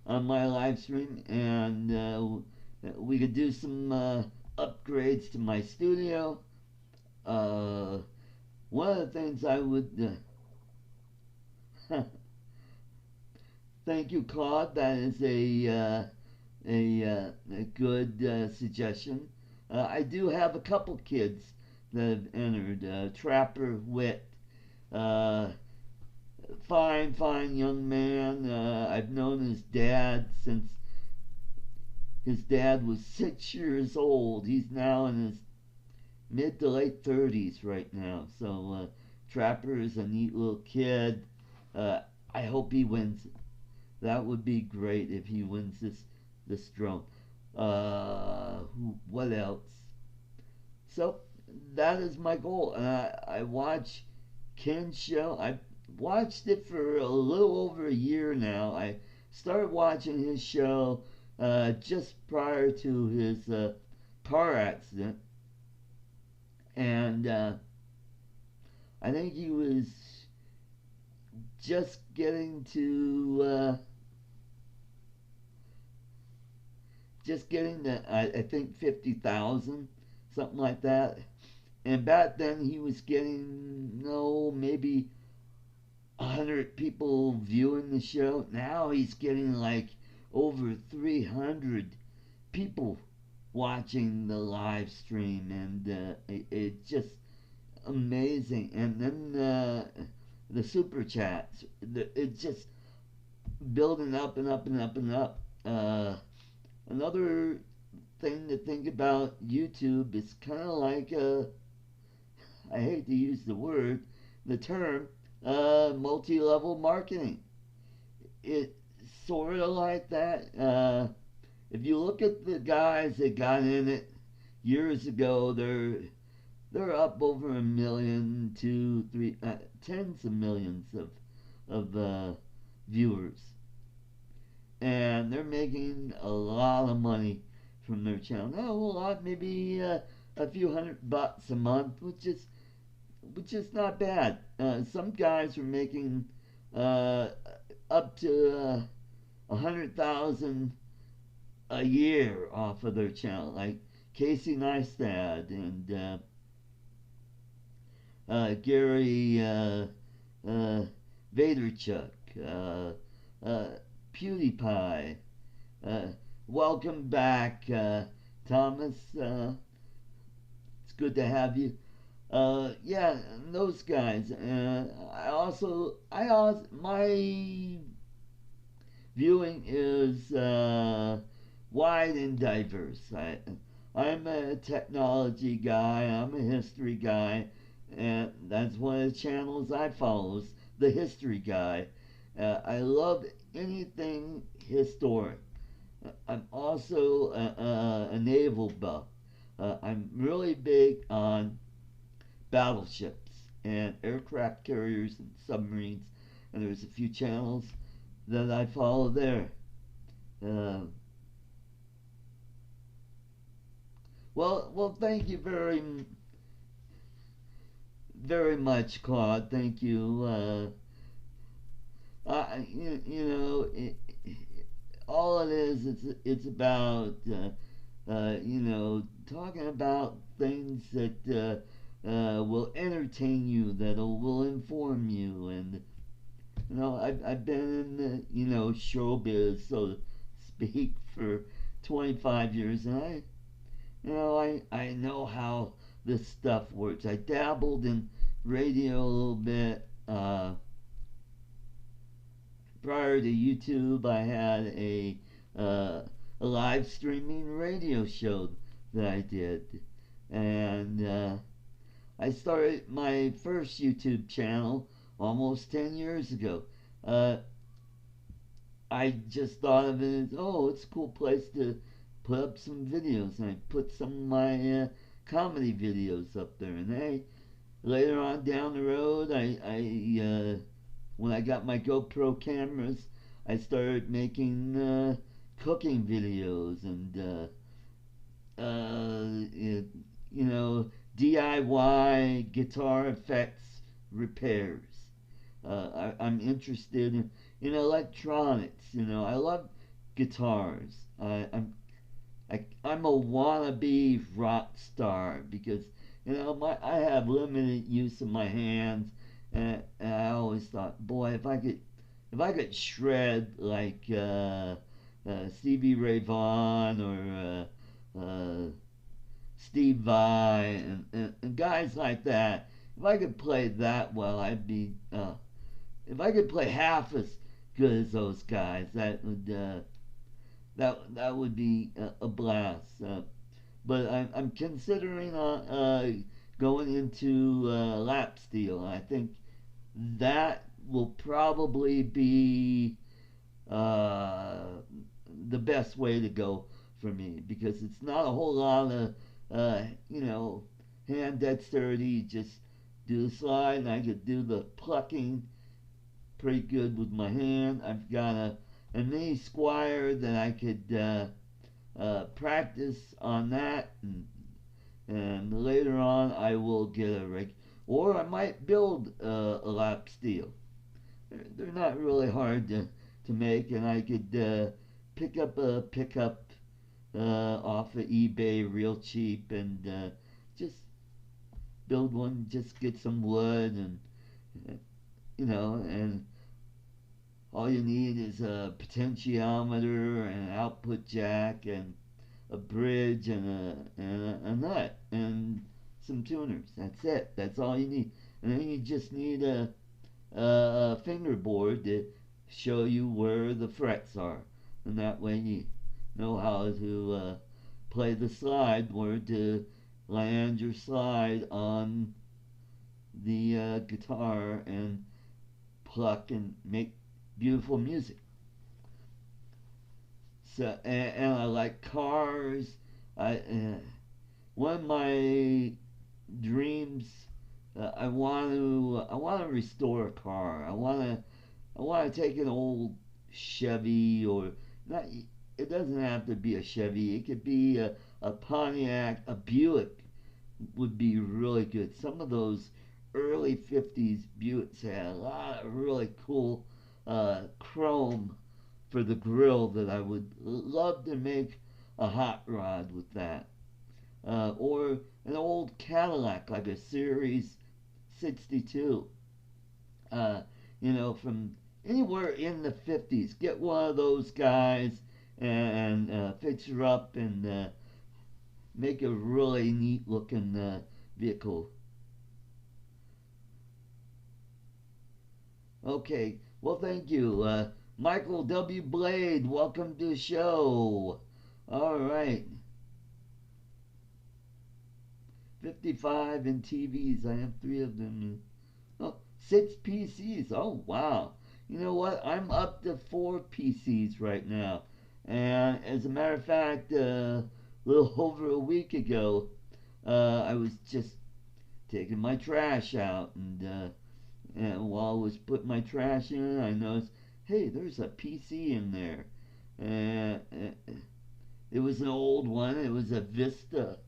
on my live stream, and we could do some upgrades to my studio. One of the things I would thank you, Claude. That is a good suggestion. I do have a couple kids that have entered. Trapper Wit, fine young man. I've known his dad since his dad was 6 years old. He's now in his mid to late 30s right now. So Trapper is a neat little kid. I hope he wins it. That would be great if he wins this drone. What else? So that is my goal. And I watch Ken's show. I've watched it for a little over a year now. I started watching his show just prior to his car accident. And I think he was just getting to I think 50,000, something like that. And back then he was getting maybe 100 people viewing the show. Now he's getting like over 300 people watching the live stream, and it's just amazing. And then the super chats, it's just building up and up and up and up. Another thing to think about YouTube is kind of like I hate to use the term, multi-level marketing. It's sort of like that. If you look at the guys that got in it years ago, they're up over a million, two, three, tens of millions of viewers, and they're making a lot of money from their channel. Not a whole lot, maybe a few $100 a month, which is not bad. Some guys are making uh, up to 100,000 a year off of their channel, like Casey Neistat and Gary uh, Vaynerchuk, uh, PewDiePie. Uh, Welcome back, Thomas. It's good to have you. Yeah, those guys. My viewing is wide and diverse. I'm a technology guy. I'm a history guy, and that's one of the channels I follow. Is the history guy. I love anything historic. I'm also a naval buff. I'm really big on battleships and aircraft carriers and submarines, and there's a few channels that I follow there. Uh, well, thank you very much, Claude. Thank you. You know, all it is, it's about talking about things that will entertain you, that will inform you, and I've been in the showbiz, so to speak, for 25 years, and I know how this stuff works. I dabbled in radio a little bit. Prior to YouTube, I had a live streaming radio show that I did, and I started my first YouTube channel almost 10 years ago. I just thought of it as, oh, it's a cool place to put up some videos, and I put some of my comedy videos up there. And hey, later on down the road, when I got my GoPro cameras, I started making cooking videos and DIY guitar effects repairs. I'm interested in electronics. I love guitars. I'm a wannabe rock star because I have limited use of my hands, and I always thought, boy, if I could shred like Stevie Ray Vaughan or Steve Vai and guys like that, if I could play that well, I'd be. If I could play half as good as those guys, that would be a blast. But I'm considering going into lap steel. I think that will probably be the best way to go for me because it's not a whole lot of hand dexterity. Just do the slide, and I could do the plucking pretty good with my hand. I've got a mini squire that I could practice on that, and later on I will get a rig, or I might build a lap steel. They're not really hard to make, and I could pick up a pickup off of eBay real cheap and just build one. Just get some wood and and All you need is a potentiometer and an output jack and a bridge and a nut and some tuners. That's it. That's all you need. And then you just need a fingerboard to show you where the frets are. And that way you know how to play the slide, where to land your slide on the guitar and pluck and make beautiful music. So and I like cars. One of my dreams. I want to restore a car. I want to take an old Chevy, or not. It doesn't have to be a Chevy. It could be a Pontiac, a Buick would be really good. Some of those early 50s Buicks had a lot of really cool chrome for the grill that I would love to make a hot rod with that. Or an old Cadillac, like a Series 62. Uh, from anywhere in the 50s. Get one of those guys and fix her up and make a really neat looking vehicle. Okay, well, thank you. Michael W. Blade, welcome to the show. All right. 55 in TVs. I have 3 of them. Oh, 6 PCs. Oh, wow. You know what? I'm up to 4 PCs right now. And as a matter of fact, a little over a week ago, I was just taking my trash out. And while I was putting my trash in, I noticed, hey, there's a PC in there. It was an old one. It was a Vista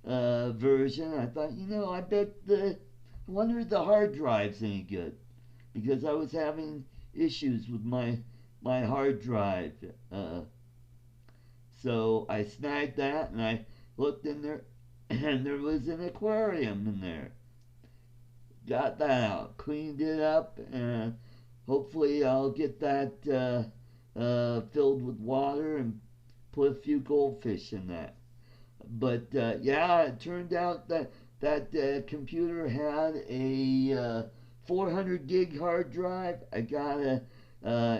version. I thought, I wonder if the hard drive's any good, because I was having issues with my hard drive. So I snagged that and I looked in there, and there was an aquarium in there. Got that out, cleaned it up, and hopefully I'll get that filled with water and put a few goldfish in that. But yeah, it turned out that computer had a 400 gig hard drive. I got a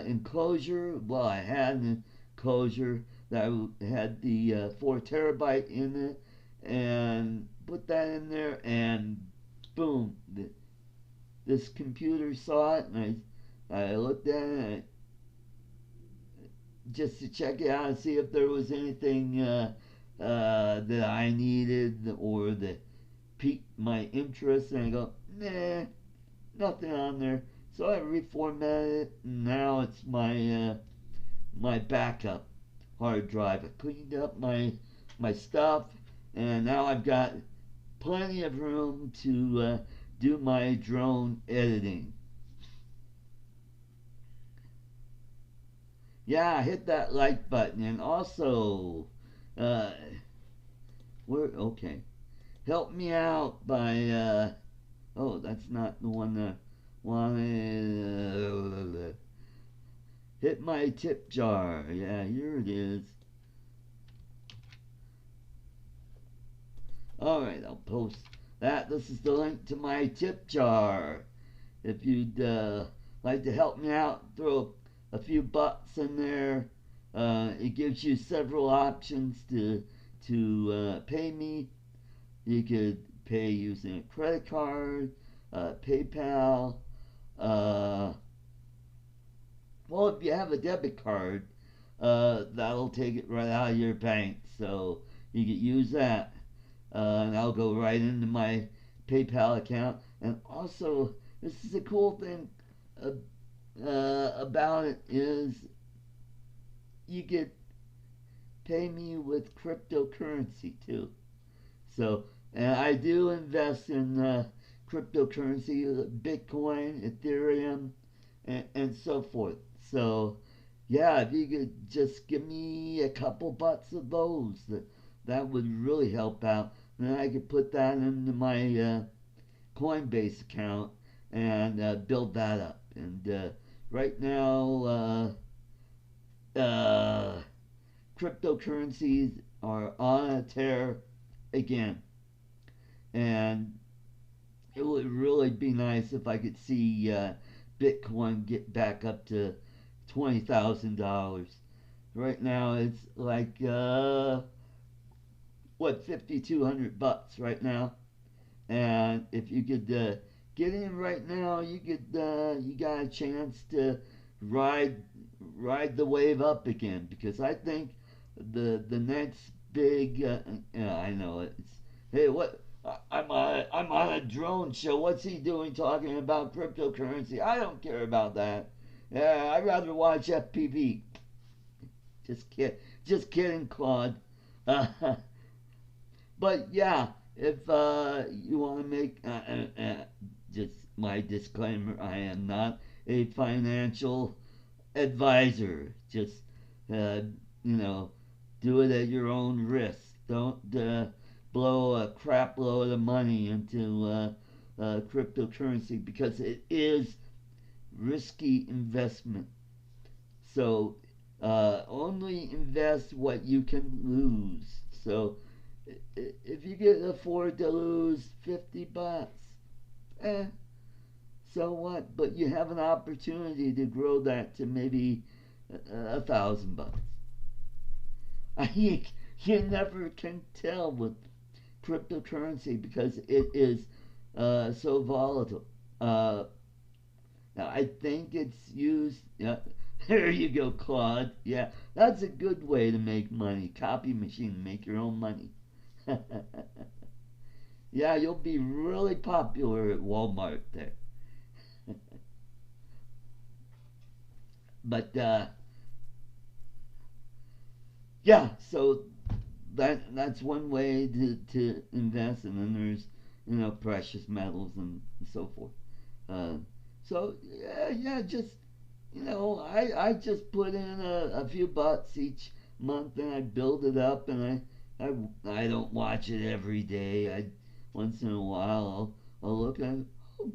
enclosure. Well, I had an enclosure that had the 4 terabyte in it, and put that in there, and boom, this computer saw it, and I looked at it just to check it out and see if there was anything that I needed or that piqued my interest, and I go, nah, nothing on there. So I reformatted it, and now it's my backup hard drive. I cleaned up my stuff, and now I've got plenty of room to do my drone editing. Yeah, hit that like button, and also, uh, okay, help me out by oh, that's not the one that wanted. Hit my tip jar. Yeah, here it is. Alright, I'll post that. This is the link to my tip jar. If you'd like to help me out, throw a few bucks in there. It gives you several options to pay me. You could pay using a credit card, PayPal. Well, if you have a debit card, that'll take it right out of your bank, so you could use that. And I'll go right into my PayPal account. And also, this is a cool thing about it is you could pay me with cryptocurrency too. So, and I do invest in cryptocurrency, Bitcoin, Ethereum, and so forth. So, yeah, if you could just give me a couple bucks of those, that would really help out. And then I could put that into my Coinbase account and build that up and right now, cryptocurrencies are on a tear again, and it would really be nice if I could see Bitcoin get back up to $20,000. Right now, it's like what, $5,200 right now. And if you could get in right now, you got a chance to ride ride the wave up again, because I think the next big yeah, I know it's, hey, what, I'm on a drone show. What's he doing talking about cryptocurrency? I don't care about that. Yeah, I'd rather watch FPV. Just kidding, Claude. Uh, but yeah, if you want to make just my disclaimer, I am not a financial advisor. Just uh, you know, do it at your own risk. Don't blow a crap load of money into cryptocurrency, because it is risky investment. So only invest what you can lose. So if you can afford to lose $50, eh, so what? But you have an opportunity to grow that to maybe $1,000. You, you never can tell with cryptocurrency, because it is so volatile. Uh, Now, I think it's used. Yeah, there you go, Claude. Yeah, that's a good way to make money. Copy machine, make your own money. Yeah, you'll be really popular at Walmart there. But yeah, so that's one way to invest, and then there's precious metals and so forth. Uh, so yeah, just I just put in a few bucks each month, and I build it up, and I don't watch it every day. I once in a while I'll look at it. Oh,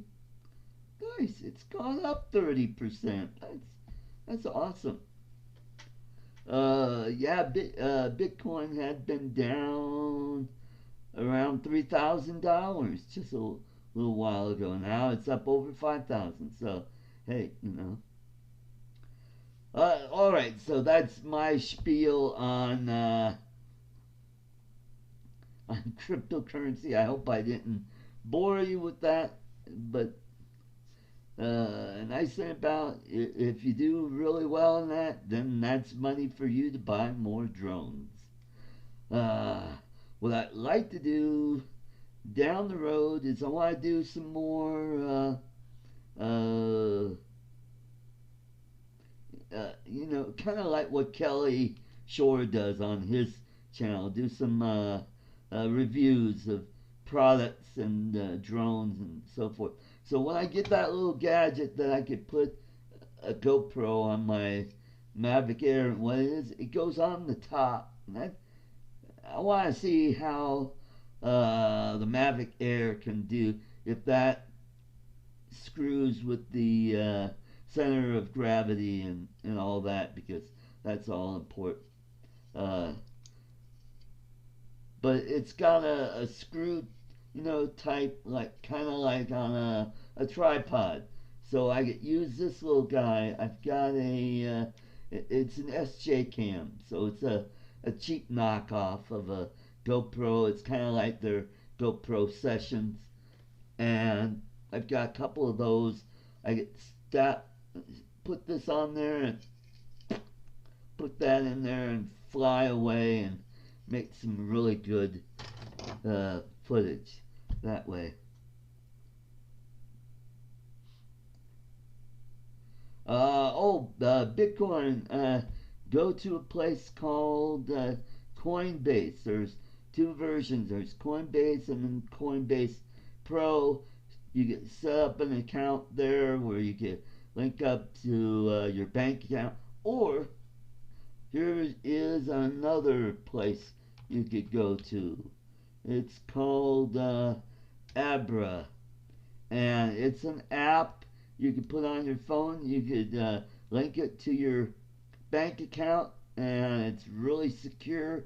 nice! It's gone up 30%. That's awesome. Yeah, Bitcoin had been down around $3,000 just a little while ago. Now it's up over 5,000. So, hey, all right. So that's my spiel on cryptocurrency. I hope I didn't bore you with that, but a nice thing about, if you do really well in that, then that's money for you to buy more drones. Uh, what I'd like to do down the road is I want to do some more, kind of like what Kelly Shore does on his channel. Do some reviews of products and drones and so forth. So when I get that little gadget that I could put a GoPro on my Mavic Air, and what it is, it goes on the top. And I want to see how the Mavic Air can do if that screws with the center of gravity and all that, because that's all important. Uh, but it's got a screw, type, like kind of like on a tripod. So I could use this little guy. I've got it's an SJCAM, so it's a cheap knockoff of a GoPro. It's kind of like their GoPro Sessions, and I've got a couple of those. I get put this on there and put that in there and fly away and make some really good footage that way. Bitcoin. Go to a place called Coinbase. There's two versions. There's Coinbase and then Coinbase Pro. You get set up an account there where you can link up to your bank account. Or here is another place you could go to. It's called Abra, and it's an app. you could put on your phone. You could link it to your bank account, and it's really secure.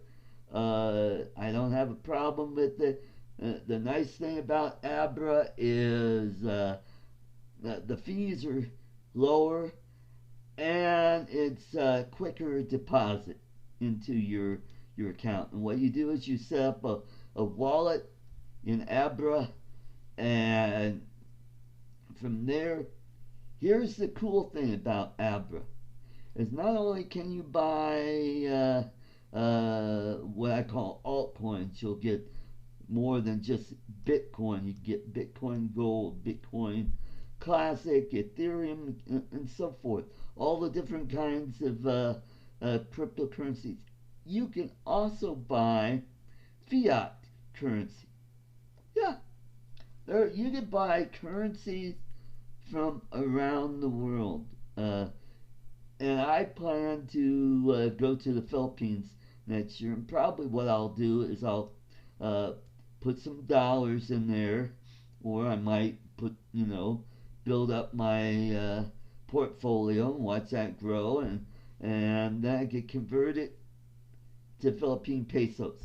I don't have a problem with it. The nice thing about Abra is the fees are lower, and it's quicker deposit into your account. And what you do is you set up a wallet in Abra, and from there, here's the cool thing about Abra is not only can you buy what I call altcoins, you'll get more than just Bitcoin. You get Bitcoin Gold, Bitcoin Classic, Ethereum, and so forth. All the different kinds of cryptocurrencies. You can also buy fiat currency. Yeah, you can buy currencies from around the world. And I plan to go to the Philippines next year. And probably what I'll do is I'll uh, put some dollars in there, or I might put, build up my portfolio and watch that grow, and then I get converted to Philippine pesos.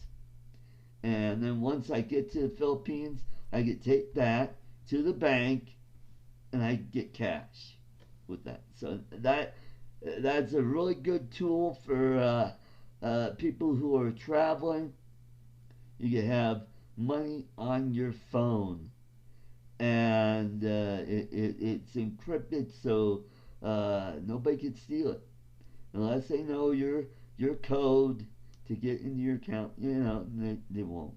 And then once I get to the Philippines, I get take that to the bank, and I get cash with that. So that's a really good tool for people who are traveling. You can have money on your phone, and it's encrypted, so nobody can steal it unless they know your code to get into your account. They won't.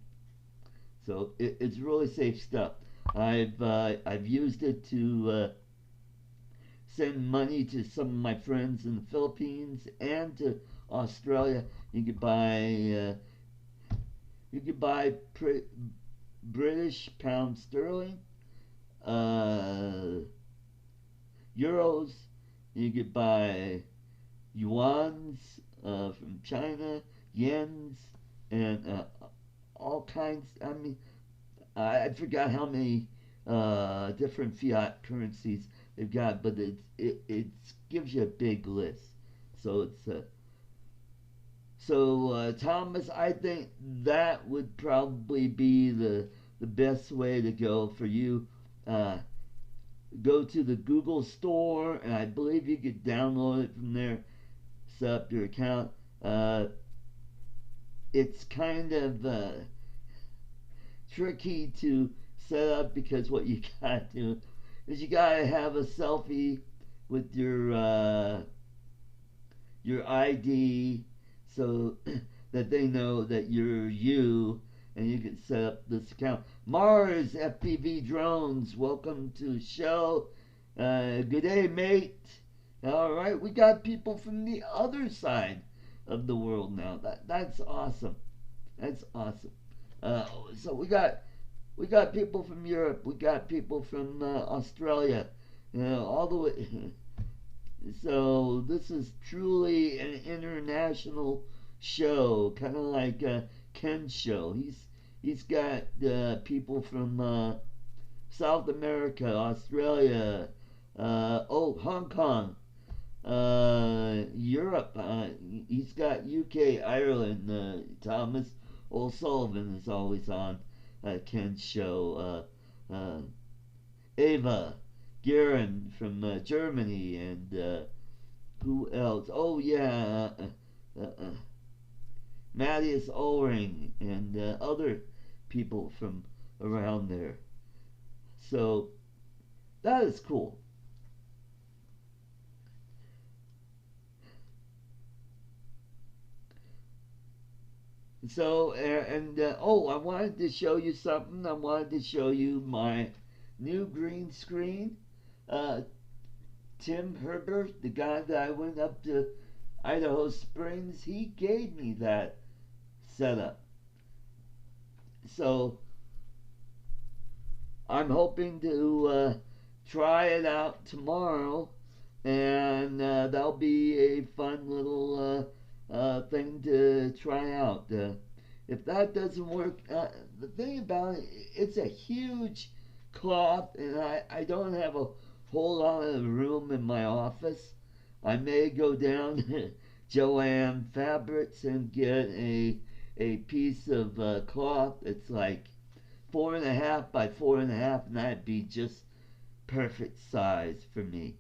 So it's really safe stuff. I've used it to send money to some of my friends in the Philippines and to Australia. You could buy British pound sterling, uh, euros. You could buy yuans from China, yens, and all kinds. I mean, I forgot how many different fiat currencies they've got, but it gives you a big list. So Thomas, I think that would probably be the best way to go for you. Uh, Go to the Google Store, and I believe you could download it from there. Set up your account. It's kind of tricky to set up because what you gotta do is you gotta have a selfie with your ID so that they know that you're you, and you can set up this account. Mars FPV Drones, welcome to the show. Good day, mate. All right, we got people from the other side of the world now. That's awesome. That's awesome. So we got people from Europe. We got people from Australia. All the way. So this is truly an international show, kind of like Ken's show. He's got people from South America, Australia, Hong Kong, Europe. He's got UK, Ireland. Thomas O'Sullivan is always on Ken's show. Ava Guerin from Germany, and who else? Oh yeah, Matthias Ulring, and other people from around there. So that is cool. So I wanted to show you something. I wanted to show you my new green screen. Uh, Tim Herbert, the guy that I went up to Idaho Springs, he gave me that setup. So I'm hoping to try it out tomorrow, and that'll be a fun little thing to try out. If that doesn't work, the thing about it, it's a huge cloth, and I don't have a whole lot of room in my office, I may go down to Joanne Fabrics and get a piece of cloth that's like 4.5 by 4.5, and that'd be just perfect size for me.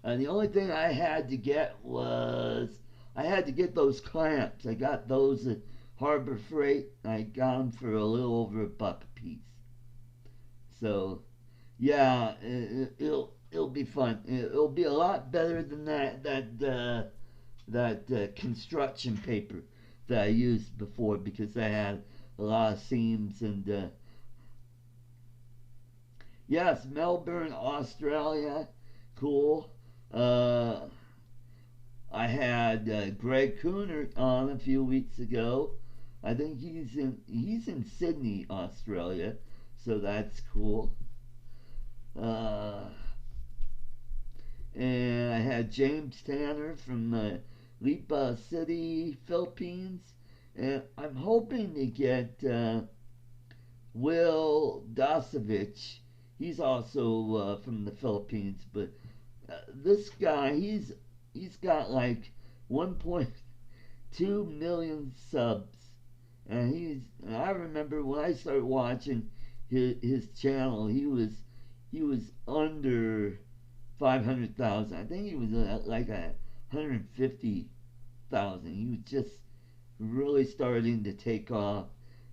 The only thing I had to get was I had to get those clamps. I got those at Harbor Freight. I got them for a little over $1 a piece. So yeah, it'll be fun. It'll be a lot better than that construction paper that I used before, because I had a lot of seams. And yes, Melbourne, Australia, cool. Uh, I had Greg Coonert on a few weeks ago. I think he's in Sydney, Australia, so that's cool. Uh, and I had James Tanner from Lipa City, Philippines, and I'm hoping to get Will Dasovich. He's also from the Philippines, but this guy, he's got like 1.2 million subs, and I remember when I started watching his channel, he was under 500,000. I think he was like 150,000. He was just really starting to take off,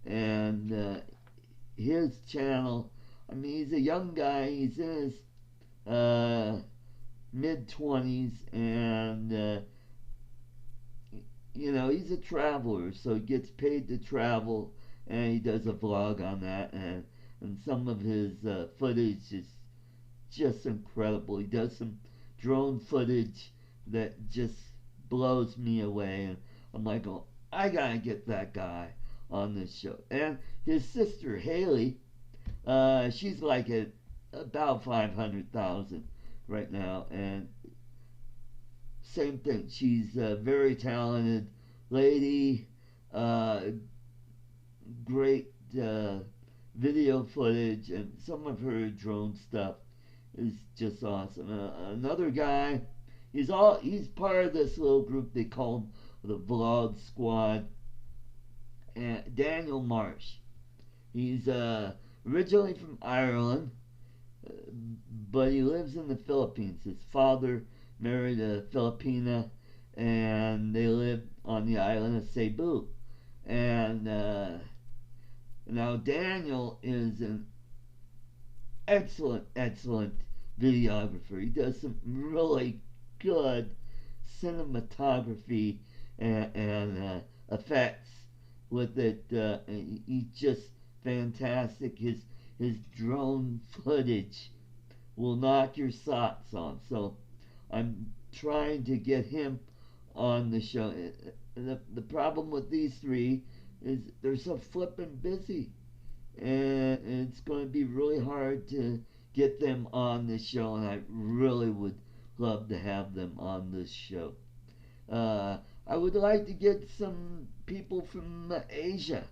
and his channel. I mean, he's a young guy. He's in his mid 20s, and he's a traveler, so he gets paid to travel, and he does a vlog on that, and some of his footage is just incredible. He does some drone footage that just blows me away, and I'm like, oh, I gotta get that guy on this show. And his sister Haley, she's like at about 500,000 right now, and same thing. She's a very talented lady, great video footage, and some of her drone stuff is just awesome. Another guy, he's part of this little group they call him the Vlog Squad. And Daniel Marsh. He's originally from Ireland, but he lives in the Philippines. His father married a Filipina, and they live on the island of Cebu. And now Daniel is an excellent videographer. He does some really good cinematography and effects with it. He's just fantastic. His drone footage will knock your socks off. So I'm trying to get him on the show. The problem with these three is they're so flippin' busy, and it's going to be really hard to get them on the show, and I really would love to have them on this show. I would like to get some people from Asia.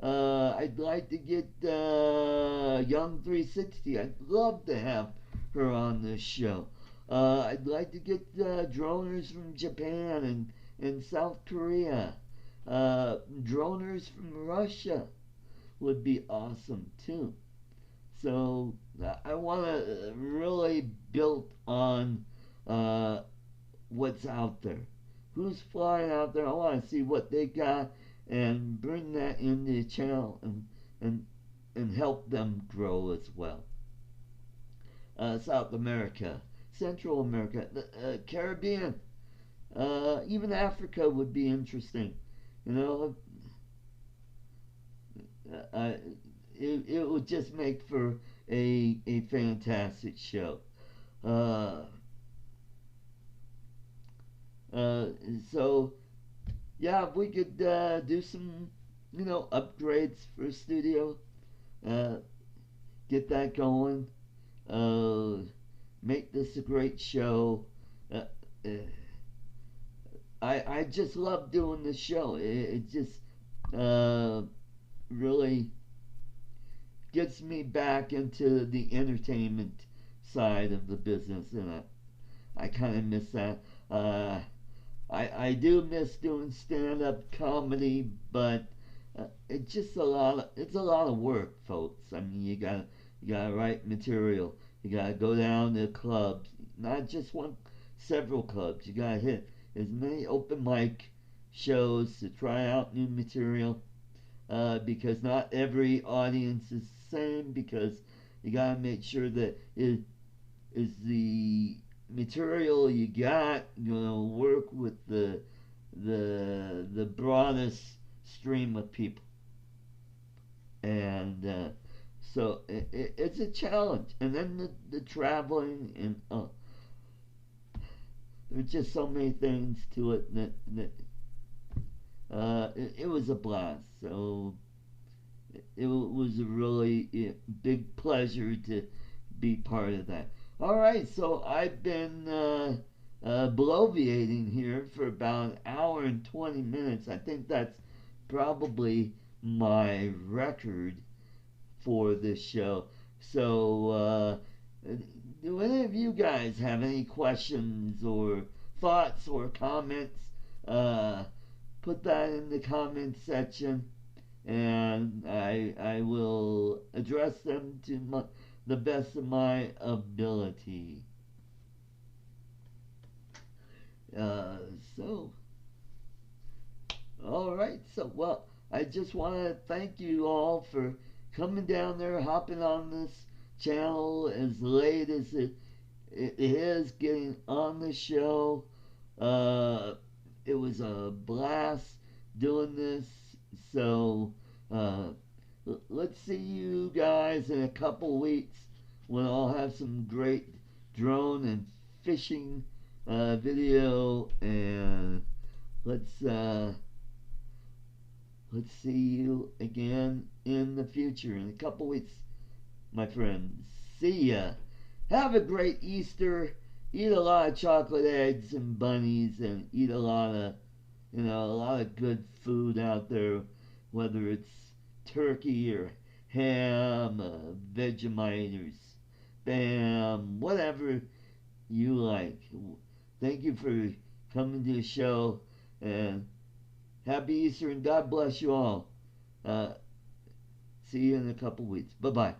I'd like to get Young 360. I'd love to have her on this show. I'd like to get droners from Japan and South Korea. Droners from Russia would be awesome too. So I want to really build on what's out there. Who's flying out there? I want to see what they got and bring that into the channel and help them grow as well. South America, Central America, the Caribbean, even Africa would be interesting. You know, it would just make for a fantastic show. So yeah, if we could do some, upgrades for a studio, get that going, make this a great show. I just love doing this show. It just really gets me back into the entertainment side of the business, and I kind of miss that. I do miss doing stand up comedy, but it's a lot of work, folks. I mean, you gotta write material. You gotta go down to clubs, not just one, several clubs. You gotta hit as many open mic shows to try out new material. Because not every audience is the same. Because you gotta make sure that it is the material you got gonna work with the broadest stream of people, and so it's a challenge. And then the traveling, and there's just so many things to it that it was a blast. So it was a really big pleasure to be part of that. All right, so I've been bloviating here for about an hour and 20 minutes. I think that's probably my record for this show. So, do any of you guys have any questions or thoughts or comments? Put that in the comment section, and I will address them to the best of my ability. So, all right. So, well, I just want to thank you all for coming down there, hopping on this channel as late as it is, getting on the show. It was a blast doing this. So, let's see you guys in a couple weeks when I'll have some great drone and fishing video, and let's see you again in the future in a couple weeks, my friends. See ya. Have a great Easter. Eat a lot of chocolate eggs and bunnies, and eat a lot of good food out there, whether it's turkey or ham, Vegemite or Spam, whatever you like. Thank you for coming to the show, and happy Easter, and God bless you all. See you in a couple weeks. Bye-bye.